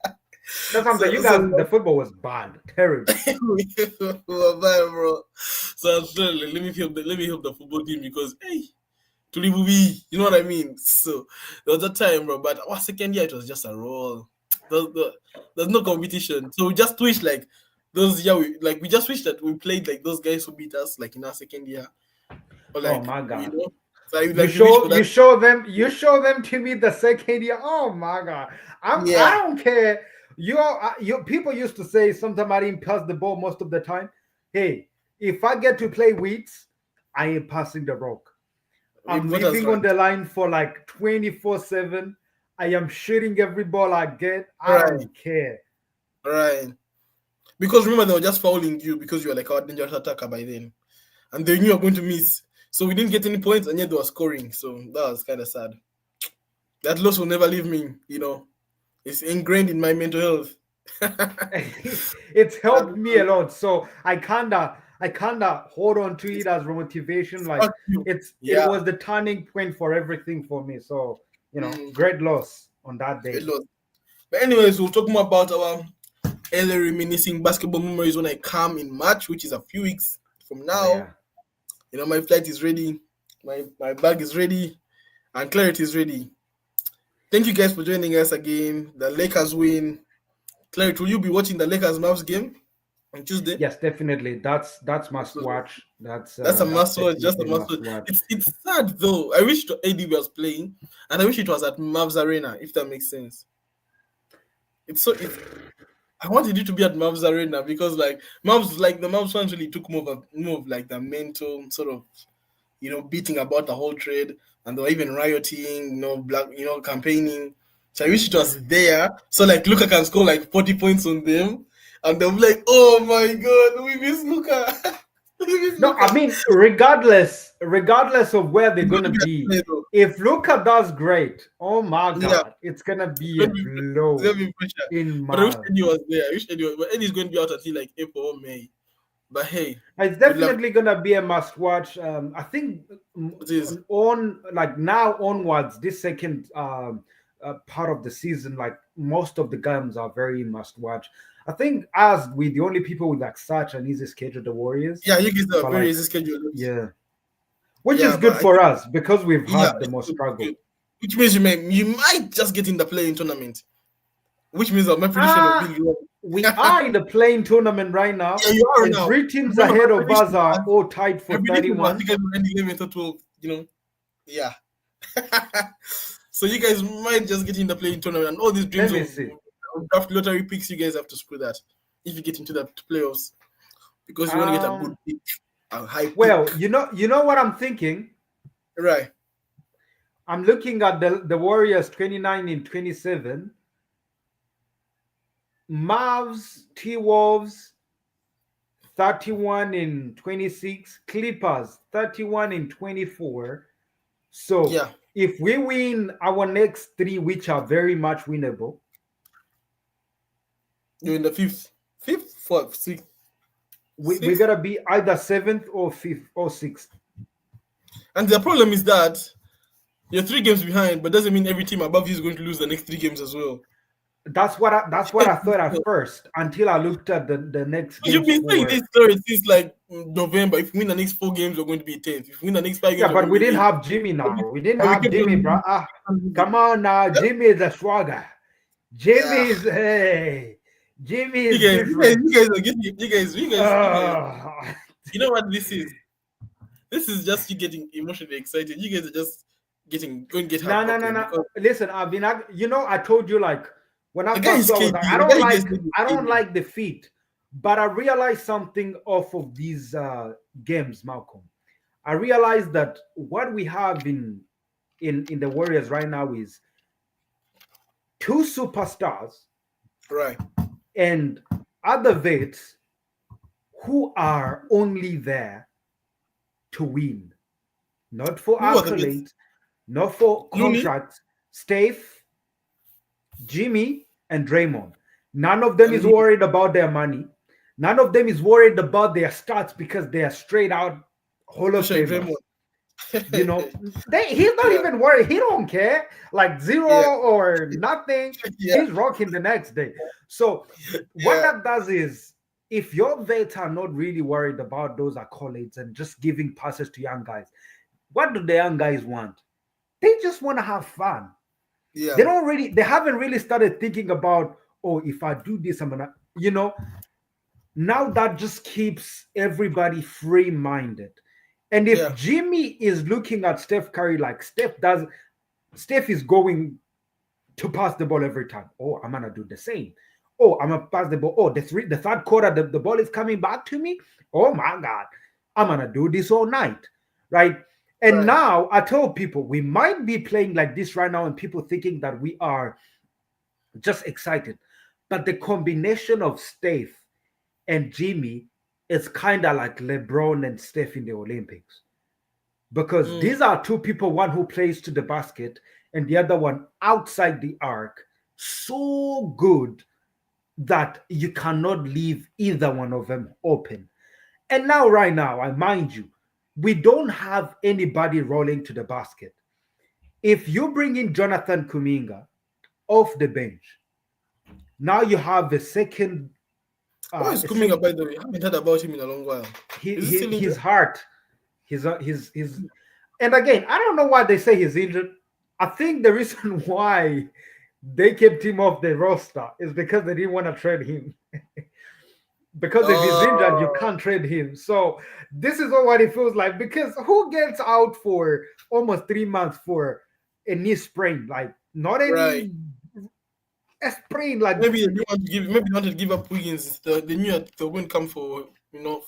That's what I'm saying. You So guys, the football was bad, terrible. we were bad, bro. So I was like, let me help the football team because hey, to live we, you know what I mean. So there was a time, bro. But our second year, it was just a roll. There's no competition. So we just wish like those year we just wish that we played like those guys who beat us like in our second year or Oh like my god. So I You like we wish show for you that. show them you show them to me the second year. Oh my god. I Yeah, don't care. You people used to say sometimes I didn't pass the ball most of the time. Hey, if I get to play weeds, I ain't passing the rock. I'm what else, living on right? the line for like 24/7. I am shooting every ball I get. I Right, don't care. right. Because remember they were just fouling you because you were like our dangerous attacker by then, and they knew you were going to miss. So we didn't get any points, and yet they were scoring. So that was kind of sad. That loss will never leave me. It's ingrained in my mental health. It's helped That me a lot. So I kinda hold on to it as motivation. Like fuck you. it Yeah. was the turning point for everything for me. So Mm, great loss on that great day. loss. But anyways, we'll talk more about our early reminiscing basketball memories when I come in March, which is a few weeks from Oh now. yeah. My flight is ready, my bag is ready, and clarity is ready. Thank you guys for joining us again. The Lakers win. Clarity, will you be watching the Lakers Mavs game on Tuesday? Yes, definitely. That's must watch. That's That's a that's must watch, just a definitely must must watch. watch. It's sad though. I wish AD was playing, and I wish it was at Mavs Arena, if that makes sense. It's I wanted it to be at Mavs Arena because like the Mavs fans really took more of like the mental sort of beating about the whole trade, and they were even rioting, campaigning. So I wish it was there, so like Luka can score like 40 points on them, and they'll be like, "Oh my god, we miss Luka, we miss No, I Luka." mean, regardless of where they're It's going gonna to be be, a though. if Luca does great, oh my Yeah, god, it's gonna it's be a going to be it's blow going to be pressure. in But I wish Mal. Eddie was there. I wish Eddie was, but Eddie's going to be out until like April or May. But hey, It's good luck. definitely gonna be a must watch. I think It is. on like now onwards, this second part of the season, like most of the games are very must watch. I think as we the only people with like such an easy schedule, the Warriors, Yeah, you guys have a but very like easy schedule. yeah, which is Yeah, but good I for think us because we've yeah, had the it's most good. It's good. struggle. Which means you might just get in the playing tournament. Which means that my prediction will Ah, be wrong. we are in the playing tournament right now, Yeah, you are and now. three teams Remember, ahead of us are all tied my for prediction was you 31. guys will end 11th or 12th. Yeah. So you guys might just get in the playing tournament, and all these dreams Let of, me see. draft lottery picks, you guys have to screw that if you get into the playoffs because you want to get a good Um, pick, a high pick. well, you know what I'm thinking. Right. I'm looking at the Warriors 29 in 27, Mavs, T Wolves 31 in 26, Clippers 31 in 24. So Yeah. if we win our next three, which are very much winnable, You're in the fifth, fourth, we sixth. gotta be either seventh or fifth or sixth. And the problem is that you're 3 games behind, but doesn't mean every team above you is going to lose the next 3 games as well. That's what I thought at first until I looked at the next You've games been saying for. this story since like November. If we win the next 4 games, we're going to be 10th. If we win the next 5 games, Yeah, we're but going to we be didn't 8th. have Jimmy now. We didn't And we have kept on Jimmy, bro. losing. Come on now. Yeah. Jimmy is a swagger. Yeah. Jimmy is hey. Jimmy You is guys, different. you guys are getting, you guys. Uh, You know what this is? This is just you getting emotionally excited. You guys are just going to get no, no, no, heartbroken no. because Listen, I told you like when I the guy first is saw, I was KD. like, The guy you guys think is I don't KD. like defeat, but I realized something off of these games, Malcolm. I realized that what we have in the Warriors right now is two superstars Right. and other vets who are only there to win, not for Who are the best? accolades, not for Looney contracts. Steph, Jimmy, and Draymond. None of them and is Looney. worried about their money. None of them is worried about their stats because they are straight out Hall of Especially Famers. Draymond. You know, he's not Yeah. even worried. He don't care. Like zero Yeah. or nothing. Yeah. He's rocking the next day. So what Yeah. that does is if your vets are not really worried about those accolades and just giving passes to young guys, what do the young guys want? They just want to have fun. Yeah. They haven't really started thinking about, oh, if I do this, I'm gonna, now that just keeps everybody free-minded. And if Yeah. Jimmy is looking at Steph Curry like Steph is going to pass the ball every time. Oh, I'm gonna do the same. Oh, I'm gonna pass the ball. Oh, the third quarter, the ball is coming back to me. Oh my God, I'm gonna do this all night, right? And Right. now I tell people we might be playing like this right now, and people thinking that we are just excited, but the combination of Steph and Jimmy is kind of like LeBron and Steph in the Olympics because these are two people, one who plays to the basket and the other one outside the arc, so good that you cannot leave either one of them open. And now, right now, I mind you, we don't have anybody rolling to the basket. If you bring in Jonathan Kuminga off the bench, now you have a second. How is Kuminga, by the way? I haven't heard about him in a long while. Is he still His injured? heart, his, and again, I don't know why they say he's injured. I think the reason why they kept him off the roster is because they didn't want to trade him. Because if he's injured, you can't trade him. So this is what it feels like. Because who gets out for almost 3 months for a knee sprain? Like not Right. a sprain. Like Maybe they wanted to give up Wiggins. They knew that they wouldn't come for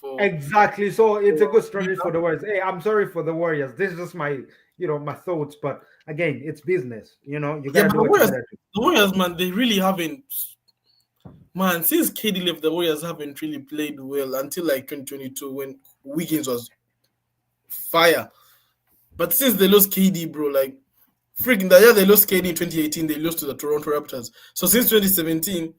for exactly. So it's a good strategy Kuminga. for the Warriors. Hey, I'm sorry for the Warriors. This is just my my thoughts. But again, it's business. You Yeah, gotta but do what you gotta do. the Warriors, man, they really haven't. Man, since KD left, the Warriors haven't really played well until like 2022 when Wiggins was fire. But since they lost KD, bro, like freaking the year they lost KD in 2018, they lost to the Toronto Raptors. So since 2017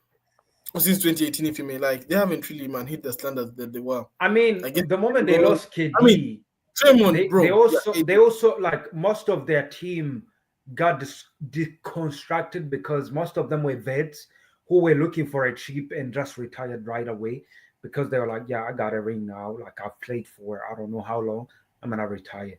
or since 2018, if you may like, they haven't really man hit the standards that they were. I mean, I guess the moment they Draymond- lost I mean, KD, Draymond, they bro. also Yeah, they also like most of their team got deconstructed because most of them were vets who were looking for a cheap and just retired right away because they were like, yeah, I got a ring now. Like I've played for I don't know how long. I'm gonna retire.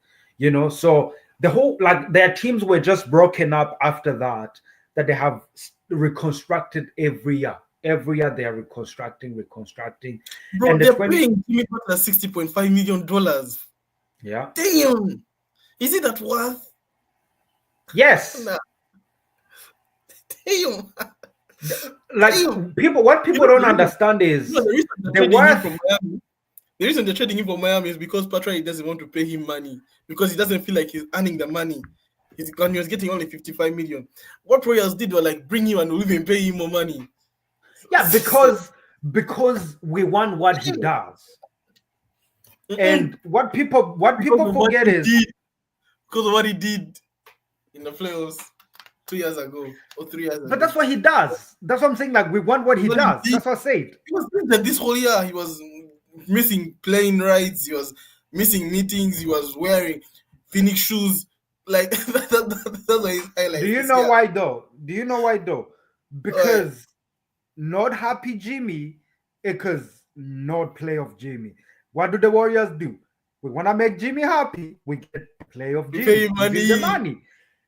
So the whole like their teams were just broken up after that. That they have reconstructed every year. Every year they are reconstructing, bro, and the they're 20 paying Jimmy Butler $60.5 million. yeah. Damn, is it that worth? Yes. Nah. Damn. Like Damn. what people don't The understand is reason they're the trading him worth. from Miami. The reason they're trading him from Miami is because Patrick doesn't want to pay him money because he doesn't feel like he's earning the money. He was getting only 55 million. What Royals did was like bring him and we'll even pay him more money. Yeah, because we want what he does. And what people forget is because of what he did. in the playoffs 2 years ago or 3 years But that's ago. what he does. That's what I'm saying. Like we want what he What he does. did, That's what I said. he was doing that this whole year. He was missing plane rides. He was missing meetings. He was wearing Phoenix shoes. Like that's why his Do highlights you this know year. why though? Do you know why though? Alright. Because not happy Jimmy, because not playoff Jimmy. What do the Warriors do? We want to make Jimmy happy. We get playoff We pay Jimmy. him Give him the money, money.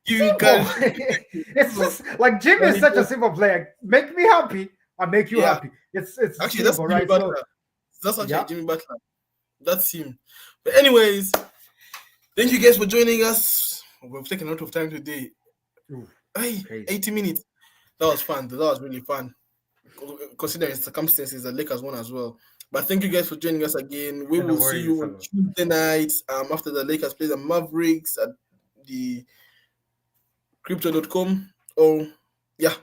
give him Simple. cash. It's So, just like Jimmy is money such a talk. simple player. Make me happy, I make you Yeah, happy. It's actually, that's simple, Jimmy right? So Butler. That's actually yeah. Jimmy Butler. That's him. But anyways, thank you guys for joining us. We've taken a lot of time today. Ooh, Hey, crazy. 80 minutes. That was fun. That was really fun. Considering circumstances, the Lakers won as well. But thank you guys for joining us again. We And the will see Warriors you as on well. Tuesday night after the Lakers play the Mavericks at the crypto.com. Oh, yeah.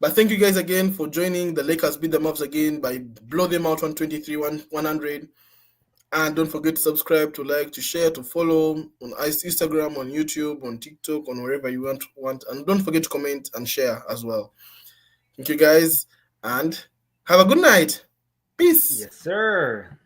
But thank you guys again for joining. The Lakers beat the Mavs again by blow them out 123, 100. And don't forget to subscribe, to like, to share, to follow on Instagram, on YouTube, on TikTok, on wherever you want. And don't forget to comment and share as well. Thank you guys, and have a good night. Peace. Yes, sir.